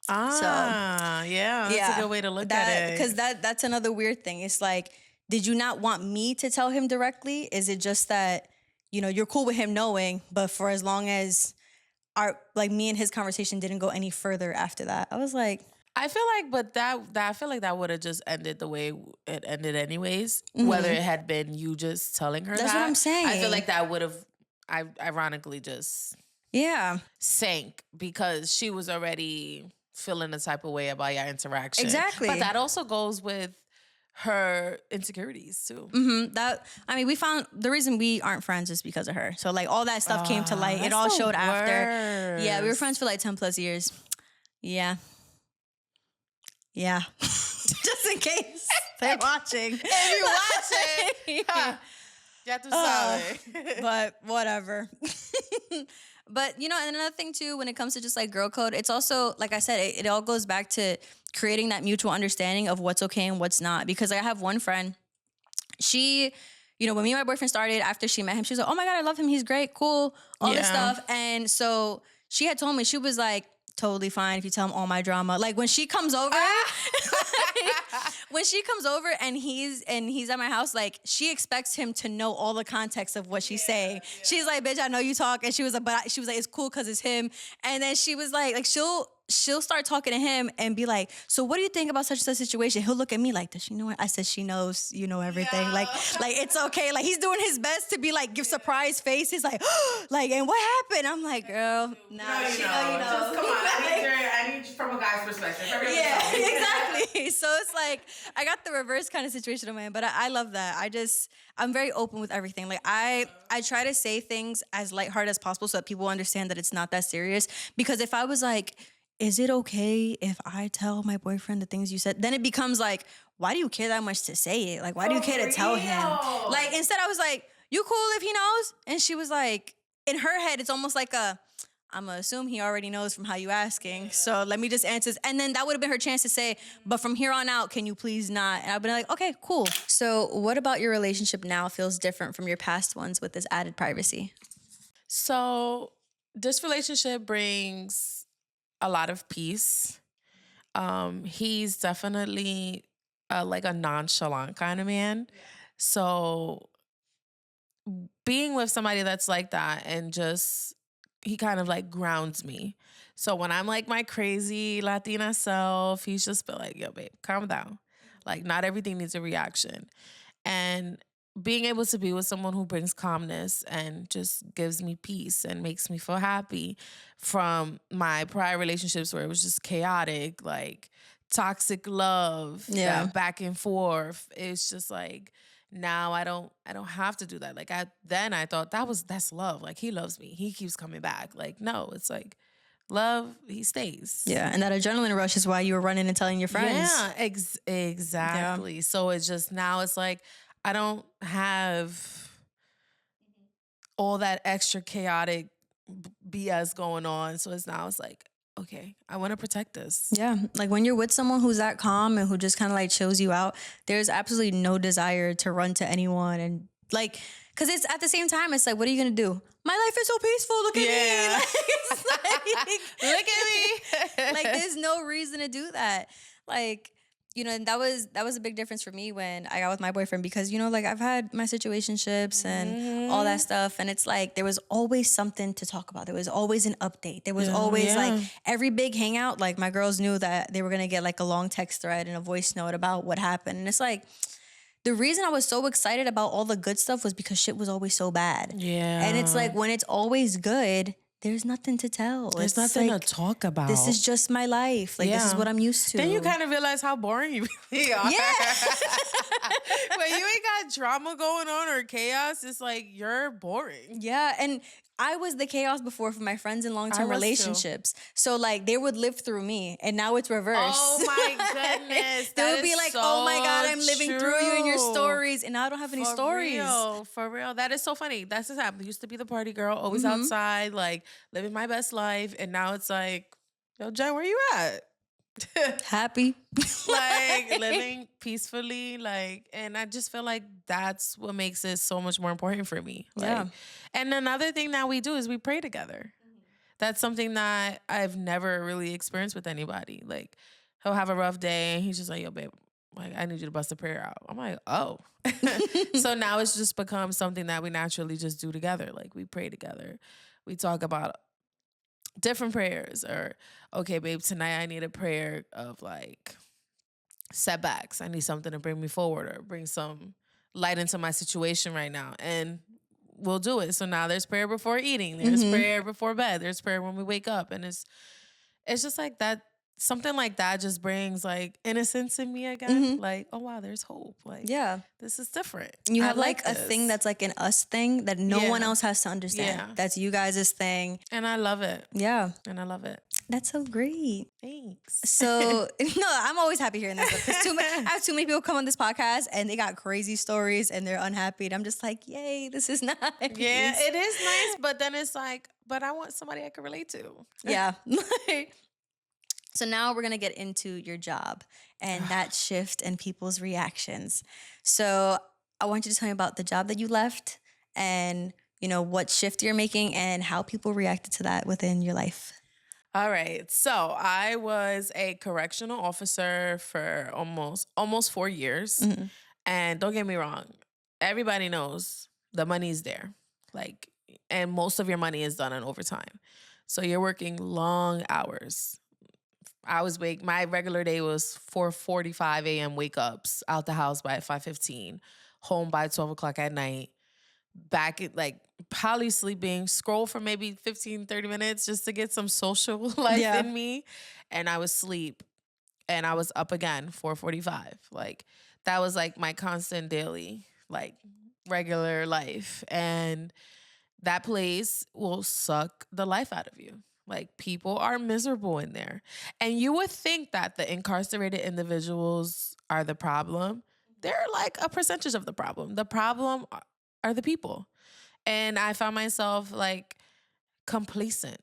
Speaker 2: That's a good way to look at it.
Speaker 1: Because that's another weird thing. It's like, did you not want me to tell him directly? Is it just that, you know, you're cool with him knowing, but for as long as me and his conversation didn't go any further after that. I was like,
Speaker 2: I feel like, I feel like that would have just ended the way it ended anyways. Whether it had been you just telling her
Speaker 1: that's what I'm saying.
Speaker 2: I feel like that would have, ironically just sank because she was already feeling a type of way about your interaction.
Speaker 1: Exactly.
Speaker 2: But that also goes with her insecurities too.
Speaker 1: We found the reason we aren't friends is because of her. So like all that stuff came to light. It all showed after. Yeah, we were friends for like 10 plus years. Yeah. Just in case they're watching.
Speaker 2: If you're watching. Ya tú sabes.
Speaker 1: But whatever. But, you know, and another thing, too, when it comes to just, like, girl code, it's also, like I said, it all goes back to creating that mutual understanding of what's okay and what's not. Because I have one friend, she, you know, when me and my boyfriend started, after she met him, she was like, oh, my God, I love him. He's great, cool, all this stuff. And so she had told me, she was like, totally fine if you tell him all my drama. Like, when she comes over... When she comes over and he's at my house, like she expects him to know all the context of what she's saying. She's like, bitch, I know you talk. And she was like, it's cool because it's him. And then she was like she'll start talking to him and be like, so what do you think about such and such situation? He'll look at me like, does she know it? I said, she knows, you know, everything. Yeah. Like it's okay. Like he's doing his best to be like, give surprise face. He's like, like, and what happened? I'm like, girl, nah, you know.
Speaker 2: Just come on. I need from a guy's perspective.
Speaker 1: Yeah, exactly. So it's like, I got the reverse kind of situation on my end, but I love that. I'm very open with everything. Like I try to say things as lighthearted as possible so that people understand that it's not that serious. Because if I was like, is it okay if I tell my boyfriend the things you said? Then it becomes like, why do you care that much to say it? Like, why do you care to tell him? Like, instead I was like, you cool if he knows? And she was like, in her head, it's almost like I'm going to assume he already knows from how you asking. So let me just answer. And then that would have been her chance to say, but from here on out, can you please not? And I've been like, okay, cool. So what about your relationship now feels different from your past ones with this added privacy?
Speaker 2: So this relationship brings a lot of peace. He's definitely like a nonchalant kind of man. So being with somebody that's like that and just, he kind of like grounds me. So when I'm like my crazy Latina self, he's just been like, yo, babe, calm down. Like not everything needs a reaction. And being able to be with someone who brings calmness and just gives me peace and makes me feel happy from my prior relationships where it was just chaotic, like toxic love, that back and forth. It's just like, now I don't have to do that. Like I thought that's love. Like he loves me. He keeps coming back. Like, no, it's like love, he stays.
Speaker 1: Yeah. And that adrenaline rush is why you were running and telling your friends.
Speaker 2: Yeah, exactly. Yeah. So it's just, now it's like, I don't have all that extra chaotic BS going on. So it's like, okay, I want to protect this.
Speaker 1: Yeah. Like when you're with someone who's that calm and who just kind of like chills you out, there's absolutely no desire to run to anyone. And like, because it's at the same time, it's like, what are you going to do? My life is so peaceful. Look at me.
Speaker 2: Yeah.
Speaker 1: Like, it's like,
Speaker 2: Look at me.
Speaker 1: like there's no reason to do that. Like, you know, and that was a big difference for me when I got with my boyfriend, because, you know, like I've had my situationships and all that stuff, and it's like there was always something to talk about. There was always an update. There was always like every big hangout, like my girls knew that they were gonna get like a long text thread and a voice note about what happened. And it's like the reason I was so excited about all the good stuff was because shit was always so bad.
Speaker 2: Yeah.
Speaker 1: And it's like when it's always good, there's nothing to tell.
Speaker 2: There's
Speaker 1: It's
Speaker 2: nothing
Speaker 1: like,
Speaker 2: to talk about.
Speaker 1: this is just my life. Like, this is
Speaker 2: Yeah.
Speaker 1: what I'm used to.
Speaker 2: Then you kind of realize how boring you really are.
Speaker 1: Yeah.
Speaker 2: When you ain't got drama going on or chaos, it's like you're boring.
Speaker 1: Yeah, and I was the chaos before for my friends in long-term
Speaker 2: was too.
Speaker 1: relationships. So like they would live through me, and now it's reversed.
Speaker 2: Oh my goodness.
Speaker 1: They
Speaker 2: that
Speaker 1: would be
Speaker 2: is
Speaker 1: like,
Speaker 2: so
Speaker 1: "Oh my God, I'm living through you in your
Speaker 2: true.
Speaker 1: stories," and now I don't have any stories.
Speaker 2: For real. That is so funny. That's just happened. I used to be the party girl, always outside, like living my best life. And now it's like, yo, Jen, where you at?
Speaker 1: Happy,
Speaker 2: Like living peacefully, like, and I just feel like that's what makes it so much more important for me. Like,
Speaker 1: Yeah.
Speaker 2: and another thing that we do is we pray together. That's something that I've never really experienced with anybody. Like, he'll have a rough day and he's just like, yo, babe, like, I need you to bust a prayer out. I'm like, oh. So now it's just become something that we naturally just do together. Like, we pray together. We talk about different prayers, or, okay, babe, tonight I need a prayer of like setbacks. I need something to bring me forward or bring some light into my situation right now. And we'll do it. So now there's prayer before eating. There's prayer before bed. There's prayer when we wake up. And it's just like that. Something like that just brings like innocence in me again. Like, oh wow, there's hope. Like,
Speaker 1: yeah.
Speaker 2: this is different.
Speaker 1: You
Speaker 2: I
Speaker 1: have like a
Speaker 2: this.
Speaker 1: thing that's like an us thing that no one
Speaker 2: Yeah.
Speaker 1: else has to understand.
Speaker 2: Yeah.
Speaker 1: That's you guys' thing.
Speaker 2: And I love it.
Speaker 1: Yeah,
Speaker 2: And I love it.
Speaker 1: that's so great.
Speaker 2: Thanks.
Speaker 1: So no, I'm always happy hearing that stuff, because I have too many people come on this podcast and they got crazy stories and they're unhappy, and I'm just like, yay, this is nice.
Speaker 2: Yeah, it is nice, but then it's like, but I want somebody I can relate to.
Speaker 1: Yeah. So now we're gonna get into your job and that shift and people's reactions. So I want you to tell me about the job that you left, and you know what shift you're making and how people reacted to that within your life.
Speaker 2: All right. So I was a correctional officer for almost 4 years. And don't get me wrong, everybody knows the money's there. Like, and most of your money is done on overtime. So you're working long hours. My regular day was 4:45 a.m. wake ups, out the house by 5:15, home by 12 o'clock at night, back at like probably sleeping, scroll for maybe 15, 30 minutes just to get some social life in me. And I would sleep and I was up again 4:45. Like, that was like my constant daily, like, regular life. And that place will suck the life out of you. Like, people are miserable in there. And you would think that the incarcerated individuals are the problem. They're like a percentage of the problem. The problem are the people. And I found myself like complacent.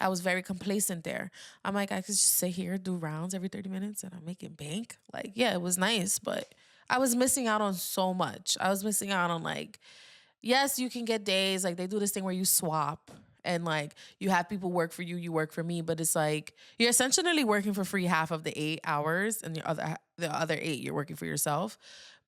Speaker 2: I was very complacent there. I'm like, I could just sit here, do rounds every 30 minutes and I'm making bank. Like, yeah, it was nice, but I was missing out on so much. I was missing out on like, yes, you can get days. Like, they do this thing where you swap and like you have people work for you, you work for me, but it's like you're essentially working for free half of the 8 hours, and the other 8 you're working for yourself.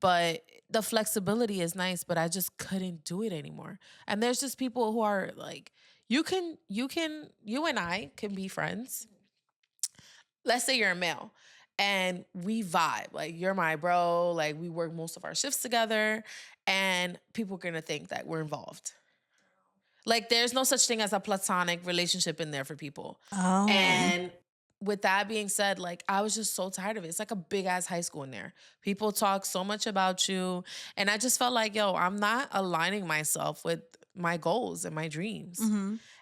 Speaker 2: But the flexibility is nice, but I just couldn't do it anymore. And there's just people who are like, you and I can be friends. Let's say you're a male and we vibe. Like, you're my bro. Like, we work most of our shifts together, and people are going to think that we're involved. Like, there's no such thing as a platonic relationship in there for people.
Speaker 1: Oh.
Speaker 2: And with that being said, like, I was just so tired of it. It's like a big ass high school in there. People talk so much about you. And I just felt like, yo, I'm not aligning myself with my goals and my dreams.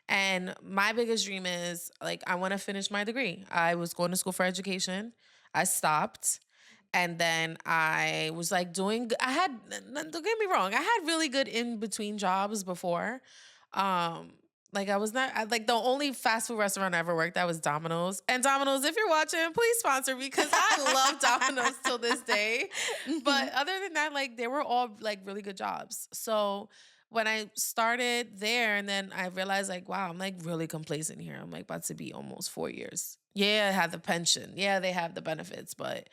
Speaker 2: And my biggest dream is, like, I want to finish my degree. I was going to school for education. I stopped. And then I was like don't get me wrong, I had really good in-between jobs before. Like I was not like the only fast food restaurant I ever worked at was Domino's. And Domino's, if you're watching, please sponsor me because I love Domino's till this day. But other than that, like they were all like really good jobs. So when I started there and then I realized like, wow, I'm like really complacent here. I'm like about to be almost 4 years. Yeah, I have the pension. Yeah, they have the benefits. But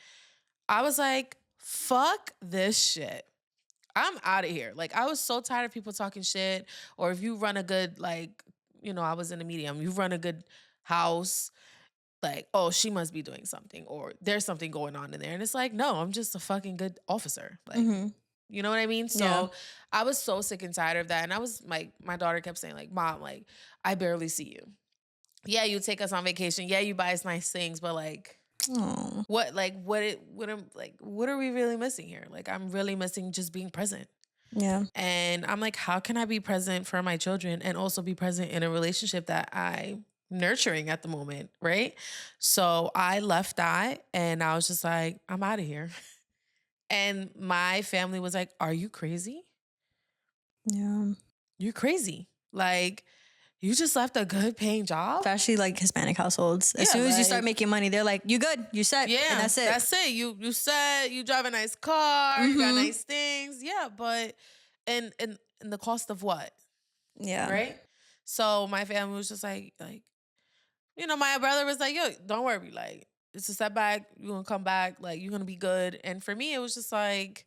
Speaker 2: I was like, fuck this shit. I'm out of here. Like I was so tired of people talking shit. Or if you run a good, like, I was in a medium, you run a good house, like, oh, she must be doing something or there's something going on in there. And it's like, no, I'm just a fucking good officer. Like, you know what I mean? So
Speaker 1: Yeah.
Speaker 2: I was so sick and tired of that. And I was like, my daughter kept saying like, Mom, like, I barely see you. Yeah, you take us on vacation. Yeah, you buy us nice things, but like,
Speaker 1: Oh.
Speaker 2: what are we really missing here? Like, I'm really missing just being present.
Speaker 1: Yeah.
Speaker 2: And I'm like, how can I be present for my children and also be present in a relationship that I'm nurturing at the moment, right? So I left that and I was just like, I'm out of here. And my family was like, are you crazy?
Speaker 1: Yeah.
Speaker 2: You're crazy. Like, you just left a good paying job?
Speaker 1: Especially like Hispanic households. As
Speaker 2: Yeah,
Speaker 1: soon as you
Speaker 2: like-
Speaker 1: start making money, they're like, you good, you set,
Speaker 2: Yeah,
Speaker 1: and that's it.
Speaker 2: That's it. You said you drive a nice car, you got
Speaker 1: Mhm.
Speaker 2: nice things. Yeah, but and the cost of what?
Speaker 1: Yeah.
Speaker 2: Right? So my family was just like, my brother was like, yo, don't worry, like, it's a setback, you're gonna come back, like you're gonna be good. And for me, it was just like,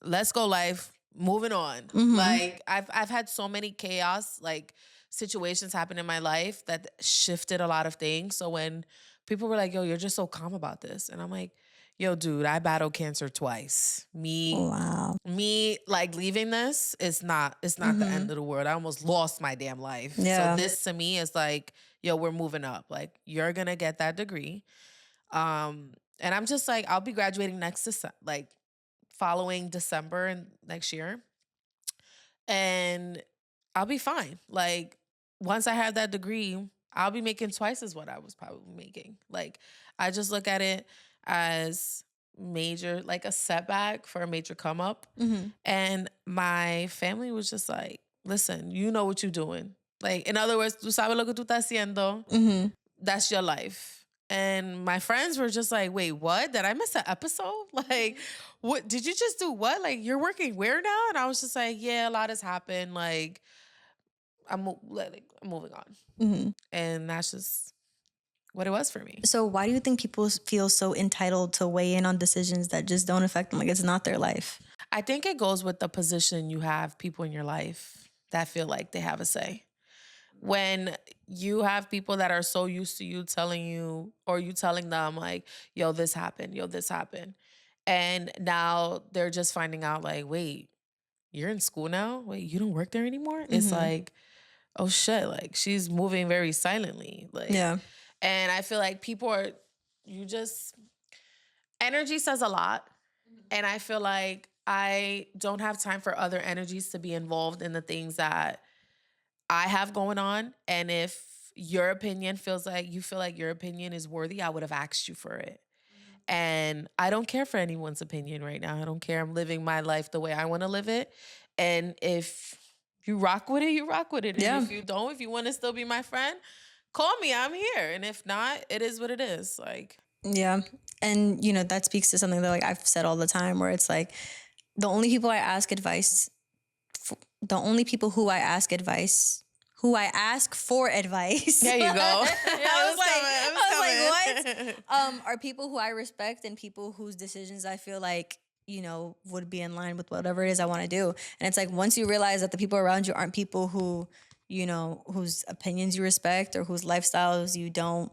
Speaker 2: let's go life, moving on.
Speaker 1: Mhm.
Speaker 2: Like I've had so many chaos, like situations happen in my life that shifted a lot of things. So when people were like, yo, you're just so calm about this. And I'm like, yo, dude, I battled cancer twice.
Speaker 1: Wow.
Speaker 2: Me like leaving this is not the end of the world. I almost lost my damn life.
Speaker 1: Yeah.
Speaker 2: So this to me is like, yo, we're moving up. Like you're gonna get that degree. And I'm just like, I'll be graduating following December and next year. And I'll be fine. Like once I have that degree, I'll be making twice as what I was probably making. Like I just look at it as major, like a setback for a major come up. And my family was just like, listen, you know what you're doing. Like, in other words, tú sabes lo que tú estás haciendo. That's your life. And my friends were just like, wait, what? Did I miss an episode? Like, what? Did you just do what? Like, you're working where now? And I was just like, yeah, a lot has happened. Like, I'm moving on. And that's just what it was for me.
Speaker 1: So why do you think people feel so entitled to weigh in on decisions that just don't affect them? Like it's not their life.
Speaker 2: I think it goes with the position you have people in your life that feel like they have a say. When you have people that are so used to you telling you or you telling them like, yo, this happened, yo, this happened. And now they're just finding out like, wait, you're in school now? Wait, you don't work there anymore? It's like, oh shit, like she's moving very silently. Like,
Speaker 1: Yeah.
Speaker 2: and I feel like energy says a lot. And I feel like I don't have time for other energies to be involved in the things that I have going on. And if your opinion you feel like your opinion is worthy, I would have asked you for it. And I don't care for anyone's opinion right now. I don't care. I'm living my life the way I want to live it. And if you rock with it, you rock with it. And
Speaker 1: Yeah.
Speaker 2: if you don't, if you want to still be my friend, call me. I'm here. And if not, it is what it is. Like,
Speaker 1: Yeah. And, that speaks to something that like I've said all the time where it's like the only people I ask who I ask for advice.
Speaker 2: there you go.
Speaker 1: I was like, what? Are people who I respect and people whose decisions I feel like, would be in line with whatever it is I want to do. And it's like, once you realize that the people around you aren't people who, whose opinions you respect or whose lifestyles you don't,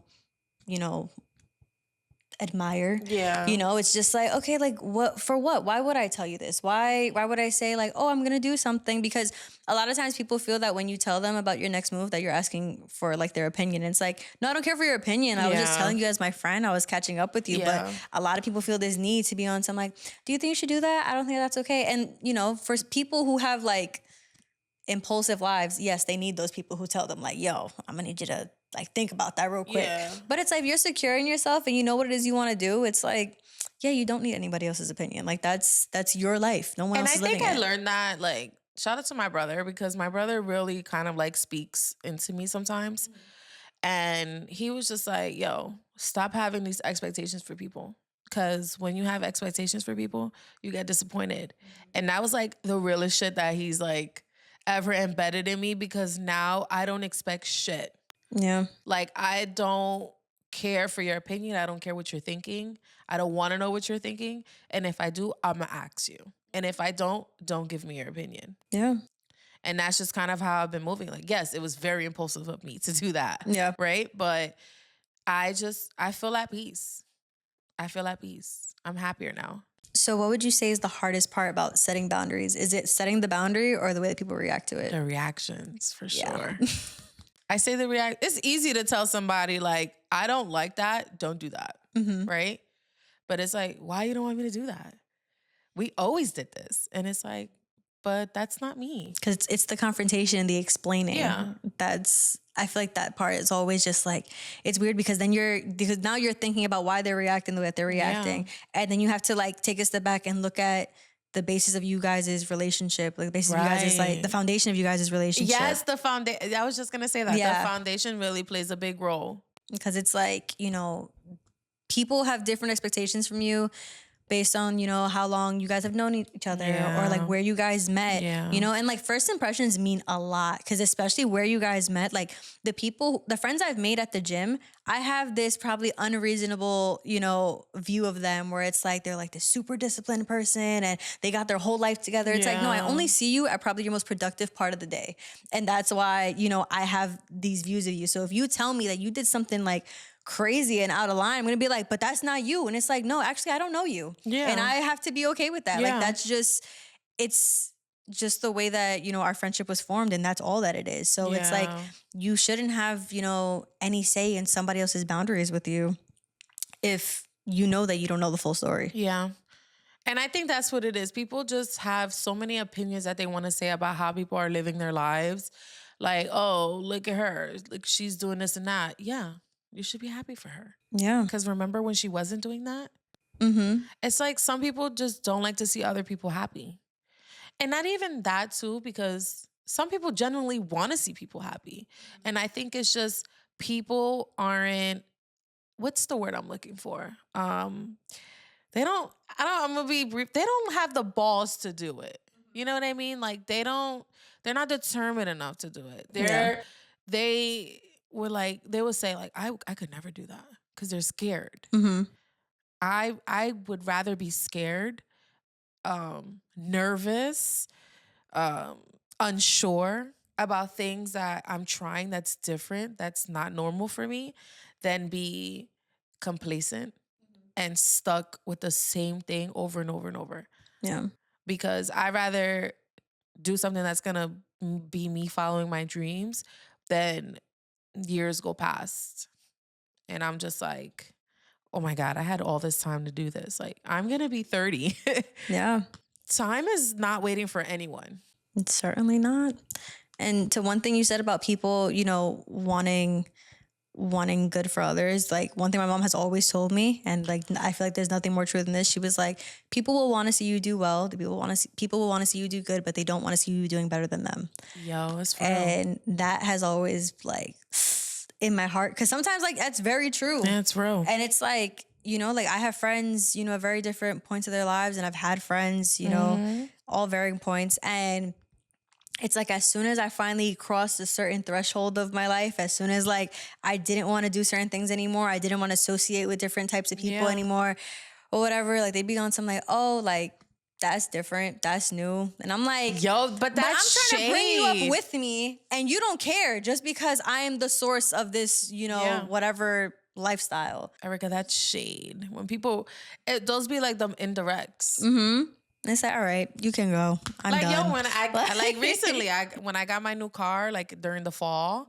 Speaker 1: admire.
Speaker 2: Yeah.
Speaker 1: It's just like, okay, like what? Why would I tell you this? Why would I say like, oh, I'm gonna do something? Because a lot of times people feel that when you tell them about your next move that you're asking for like their opinion. And it's like, no, I don't care for your opinion. I was just telling you as my friend. I was catching up with you.
Speaker 2: Yeah.
Speaker 1: But a lot of people feel this need to be on some like, do you think you should do that? I don't think that's okay. And for people who have like impulsive lives, yes, they need those people who tell them like, yo, I'm gonna need you to like think about that real quick.
Speaker 2: Yeah.
Speaker 1: But it's like if you're secure in yourself and you know what it is you want to do, it's like, yeah, you don't need anybody else's opinion. Like that's your life. No one else is living it.
Speaker 2: And I think I learned that like shout out to my brother, because my brother really kind of like speaks into me sometimes. And he was just like, yo, stop having these expectations for people. Because when you have expectations for people, you get disappointed. And that was like the realest shit that he's like ever embedded in me, because now I don't expect shit.
Speaker 1: Yeah.
Speaker 2: Like, I don't care for your opinion. I don't care what you're thinking. I don't want to know what you're thinking. And if I do, I'm going to ask you. And if I don't give me your opinion.
Speaker 1: Yeah.
Speaker 2: And that's just kind of how I've been moving. Like, yes, it was very impulsive of me to do that.
Speaker 1: Yeah.
Speaker 2: Right? But I feel at peace. I feel at peace. I'm happier now.
Speaker 1: So what would you say is the hardest part about setting boundaries? Is it setting the boundary or the way that people react to it?
Speaker 2: The reactions, for
Speaker 1: Yeah.
Speaker 2: sure. I say it's easy to tell somebody, like, I don't like that. Don't do that.
Speaker 1: Mm-hmm.
Speaker 2: Right? But it's like, why you don't want me to do that? We always did this. And it's like, but that's not me.
Speaker 1: Because it's the confrontation, the explaining.
Speaker 2: Yeah.
Speaker 1: I feel like that part is always just like, it's weird because now you're thinking about why they're reacting the way that they're reacting. Yeah. And then you have to like take a step back and look at the basis of you guys' relationship. Like the basis of you guys is like the foundation of you guys' relationship.
Speaker 2: Yes, the foundation. I was just going to say that. Yeah. The foundation really plays a big role.
Speaker 1: Because it's like, people have different expectations from you based on, how long you guys have known each other or like where you guys met, and like first impressions mean a lot, because especially where you guys met, like the friends I've made at the gym, I have this probably unreasonable, view of them where it's like, they're like this super disciplined person and they got their whole life together. It's like, no, I only see you at probably your most productive part of the day. And that's why, I have these views of you. So if you tell me that you did something like crazy and out of line, I'm gonna be like, but that's not you. And it's like, no, actually I don't know you. Yeah. And I have to be okay with that. Yeah. Like it's just the way that, our friendship was formed, and that's all that it is. So it's like, you shouldn't have, any say in somebody else's boundaries with you if you know that you don't know the full story.
Speaker 2: Yeah. And I think that's what it is. People just have so many opinions that they want to say about how people are living their lives. Like, oh, look at her. Like, she's doing this and that. Yeah. You should be happy for her.
Speaker 1: Yeah.
Speaker 2: Because remember when she wasn't doing that?
Speaker 1: Mm-hmm.
Speaker 2: It's like some people just don't like to see other people happy. And not even that too, because some people genuinely want to see people happy. And I think it's just people aren't, what's the word I'm looking for? I'm gonna be brief. They don't have the balls to do it. You know what I mean? Like they're not determined enough to do it. They would say like, I could never do that because they're scared.
Speaker 1: Mm-hmm.
Speaker 2: I would rather be scared, nervous, unsure about things that I'm trying that's different, that's not normal for me, than be complacent and stuck with the same thing over and over and over.
Speaker 1: Yeah.
Speaker 2: Because I'd rather do something that's gonna be me following my dreams than years go past and I'm just like, oh my God, I had all this time to do this. Like, I'm going to be 30.
Speaker 1: Yeah.
Speaker 2: Time is not waiting for anyone.
Speaker 1: It's certainly not. And to one thing you said about people, wanting good for others, like one thing my mom has always told me, and like I feel like there's nothing more true than this. She was like, people will want to see you do well. People will want to see you do good, but they don't want to see you doing better than them.
Speaker 2: Yo, it's real.
Speaker 1: And that has always like in my heart, because sometimes like that's very true.
Speaker 2: Yeah, it's real.
Speaker 1: And it's like, like I have friends, at very different points of their lives, and I've had friends, all varying points. And it's like, as soon as I finally crossed a certain threshold of my life, as soon as like I didn't want to do certain things anymore, I didn't want to associate with different types of people anymore or whatever, like they'd be on some like, oh, like that's different, that's new. And I'm like,
Speaker 2: yo, but that's
Speaker 1: I'm trying to bring you up with me and you don't care just because I am the source of this, whatever lifestyle.
Speaker 2: Erica, that's shade. When people, those be like them indirects.
Speaker 1: Mm-hmm. It's like, all right, you can go. I'm
Speaker 2: like,
Speaker 1: done.
Speaker 2: yo, when I like recently, when I got my new car, like during the fall,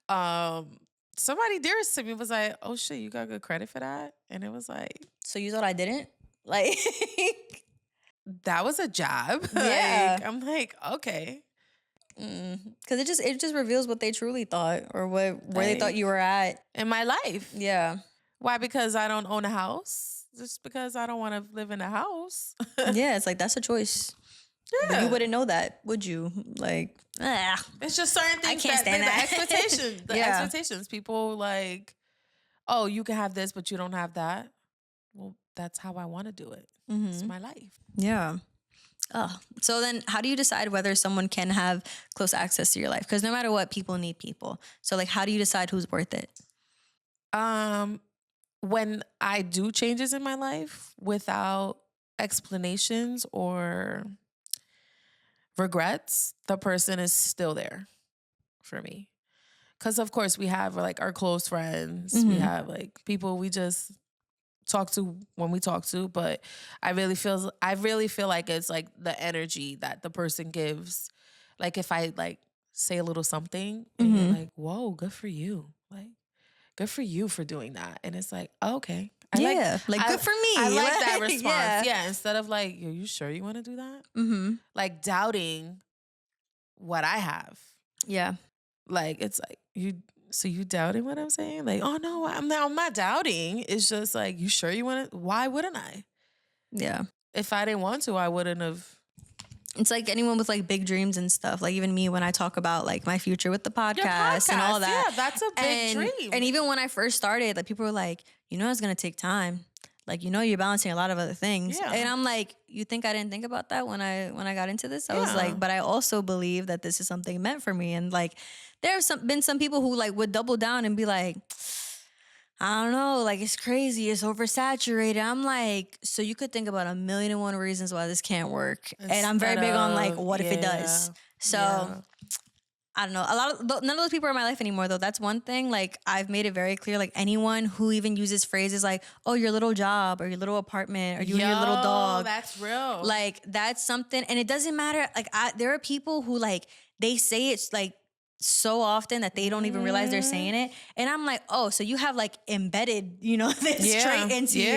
Speaker 2: somebody dearest to me was like, oh shit, you got good credit for that? And it was like,
Speaker 1: so you thought I didn't? Like,
Speaker 2: that was a jab.
Speaker 1: Yeah.
Speaker 2: Like, I'm like, okay.
Speaker 1: Because it just reveals what they truly thought, or where they thought you were at
Speaker 2: in my life.
Speaker 1: Yeah.
Speaker 2: Why? Because I don't own a house? Just because I don't want to live in a house?
Speaker 1: Yeah, it's like, that's a choice. But you
Speaker 2: Yeah.
Speaker 1: wouldn't know that, would you? Like,
Speaker 2: It's just certain things
Speaker 1: can't stand
Speaker 2: the
Speaker 1: that.
Speaker 2: expectations. The
Speaker 1: Yeah.
Speaker 2: expectations. People like, oh, you can have this, but you don't have that. Well, that's how I want to do it. It's
Speaker 1: Mm-hmm.
Speaker 2: my life.
Speaker 1: Yeah. Oh, so then how do you decide whether someone can have close access to your life? Because no matter what, people need people. So like, how do you decide who's worth it?
Speaker 2: When I do changes in my life without explanations or regrets, the person is still there for me. Because of course we have like our close friends, we
Speaker 1: Mhm.
Speaker 2: have like people we just talk to when we talk to, but I really feel like it's like the energy that the person gives. Like if I like say a little something and you're
Speaker 1: Mhm.
Speaker 2: like, whoa, good for you. Like, good for you for doing that. And it's like, oh, okay.
Speaker 1: Yeah, like good for me.
Speaker 2: I like that
Speaker 1: Like,
Speaker 2: response. Yeah. Instead of like, are you sure you want to do that?
Speaker 1: Mm-hmm.
Speaker 2: Like doubting what I have.
Speaker 1: Yeah.
Speaker 2: Like it's like so you doubting what I'm saying? Like, oh no, I'm not doubting. It's just like, you sure you want to? Why wouldn't I?
Speaker 1: Yeah.
Speaker 2: If I didn't want to, I wouldn't have.
Speaker 1: It's like anyone with like big dreams and stuff. Like even me when I talk about like my future with the podcast, and all that.
Speaker 2: Yeah, that's a big dream.
Speaker 1: And even when I first started, like people were like, it's gonna take time. Like, you're balancing a lot of other things.
Speaker 2: Yeah.
Speaker 1: And I'm like, you think I didn't think about that when I got into this? I was
Speaker 2: Yeah.
Speaker 1: like, but I also believe that this is something meant for me. And like there have been some people who like would double down and be like, I don't know, like it's crazy, it's oversaturated. I'm like, so you could think about 1,000,001 reasons why this can't work. And I'm very big on like, what if it does? So I don't know. None of those people are in my life anymore, though. That's one thing. Like, I've made it very clear. Like, anyone who even uses phrases like, "Oh, your little job," or "your little apartment," or "you and your little dog,"
Speaker 2: that's real.
Speaker 1: like that's something. And it doesn't matter. Like, there are people who like they say it's like so often that they don't even realize they're saying it. And I'm like, oh, so you have like embedded, this trait into you.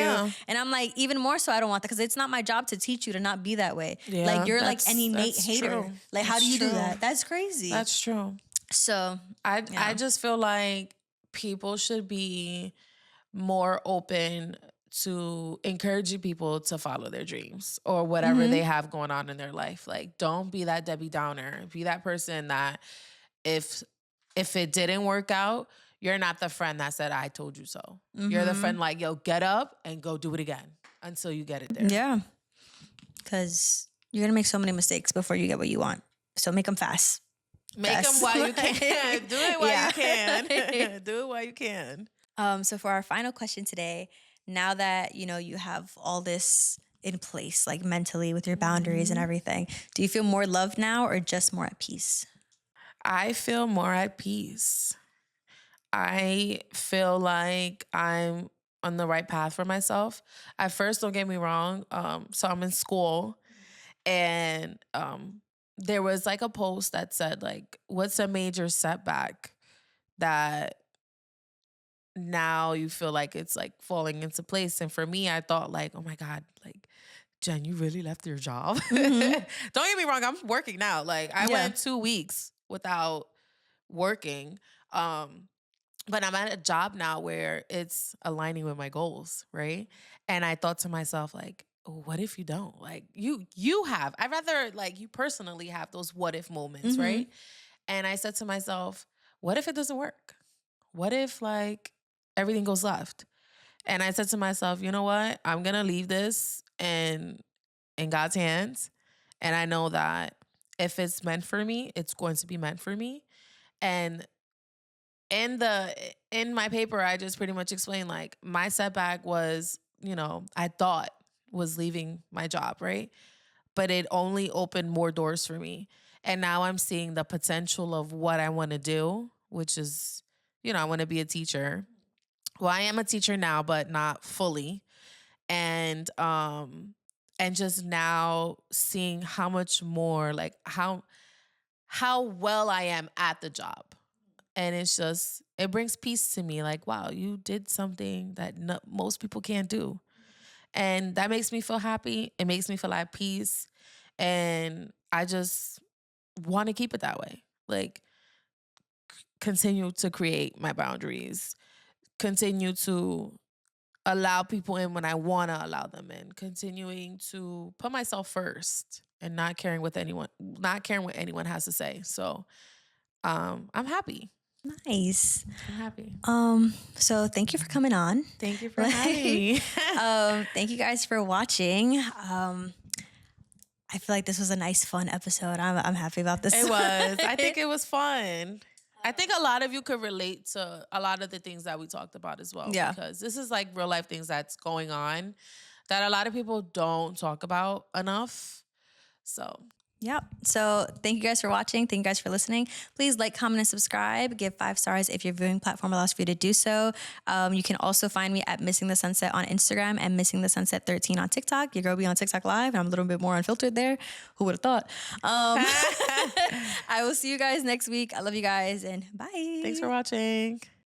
Speaker 1: And I'm like, even more so, I don't want that because it's not my job to teach you to not be that way.
Speaker 2: Yeah,
Speaker 1: like you're like an innate
Speaker 2: that's
Speaker 1: hater.
Speaker 2: true.
Speaker 1: Like, how
Speaker 2: That's
Speaker 1: do you do
Speaker 2: true.
Speaker 1: that? That's crazy.
Speaker 2: That's true.
Speaker 1: So
Speaker 2: I just feel like people should be more open to encouraging people to follow their dreams or whatever they have going on in their life. Like, don't be that Debbie Downer. Be that person that if it didn't work out, you're not the friend that said, I told you so. You're the friend like, yo, get up and go do it again until you get it there.
Speaker 1: Yeah. Because you're going to make so many mistakes before you get what you want. So make them fast.
Speaker 2: Make them while you can. Do it while you can. Do it while you can.
Speaker 1: So for our final question today, now that, you have all this in place, like mentally with your boundaries and everything, do you feel more loved now or just more at peace?
Speaker 2: I feel more at peace. I feel like I'm on the right path for myself. At first, don't get me wrong. So I'm in school and there was like a post that said like, what's a major setback that now you feel like it's like falling into place? And for me, I thought like, oh my God, like, Jen, you really left your job? Don't get me wrong, I'm working now. Like I went 2 weeks without working. But I'm at a job now where it's aligning with my goals, right? And I thought to myself, like, oh, what if you don't? Like you have. I'd rather like you personally have those what if moments, right? And I said to myself, what if it doesn't work? What if like everything goes left? And I said to myself, you know what? I'm gonna leave this in God's hands. And I know that if it's meant for me, it's going to be meant for me. And in my paper, I just pretty much explained like my setback was, I thought was leaving my job, right? But it only opened more doors for me. And now I'm seeing the potential of what I want to do, which is, I want to be a teacher. Well, I am a teacher now, but not fully. And just now seeing how much more like how well I am at the job. And it brings peace to me. Like, wow, you did something that most people can't do. And that makes me feel happy. It makes me feel at peace. And I just want to keep it that way. Like, continue to create my boundaries. Continue to allow people in when I want to allow them in, continuing to put myself first and not caring what anyone has to say. So I'm happy.
Speaker 1: Nice.
Speaker 2: I'm happy.
Speaker 1: So thank you for coming on.
Speaker 2: Thank you for having me.
Speaker 1: Thank you guys for watching. I feel like this was a nice, fun episode. I'm happy about this.
Speaker 2: It was. I think it was fun. I think a lot of you could relate to a lot of the things that we talked about as well.
Speaker 1: Yeah.
Speaker 2: Because this is like real life things that's going on that a lot of people don't talk about enough. So
Speaker 1: Yep. So thank you guys for watching. Thank you guys for listening. Please like, comment, and subscribe. Give 5 stars if your viewing platform allows for you to do so. You can also find me at Missing the Sunset on Instagram and Missing the Sunset 13 on TikTok. Your girl be on TikTok Live, and I'm a little bit more unfiltered there. Who would have thought? I will see you guys next week. I love you guys, and bye.
Speaker 2: thanks for watching.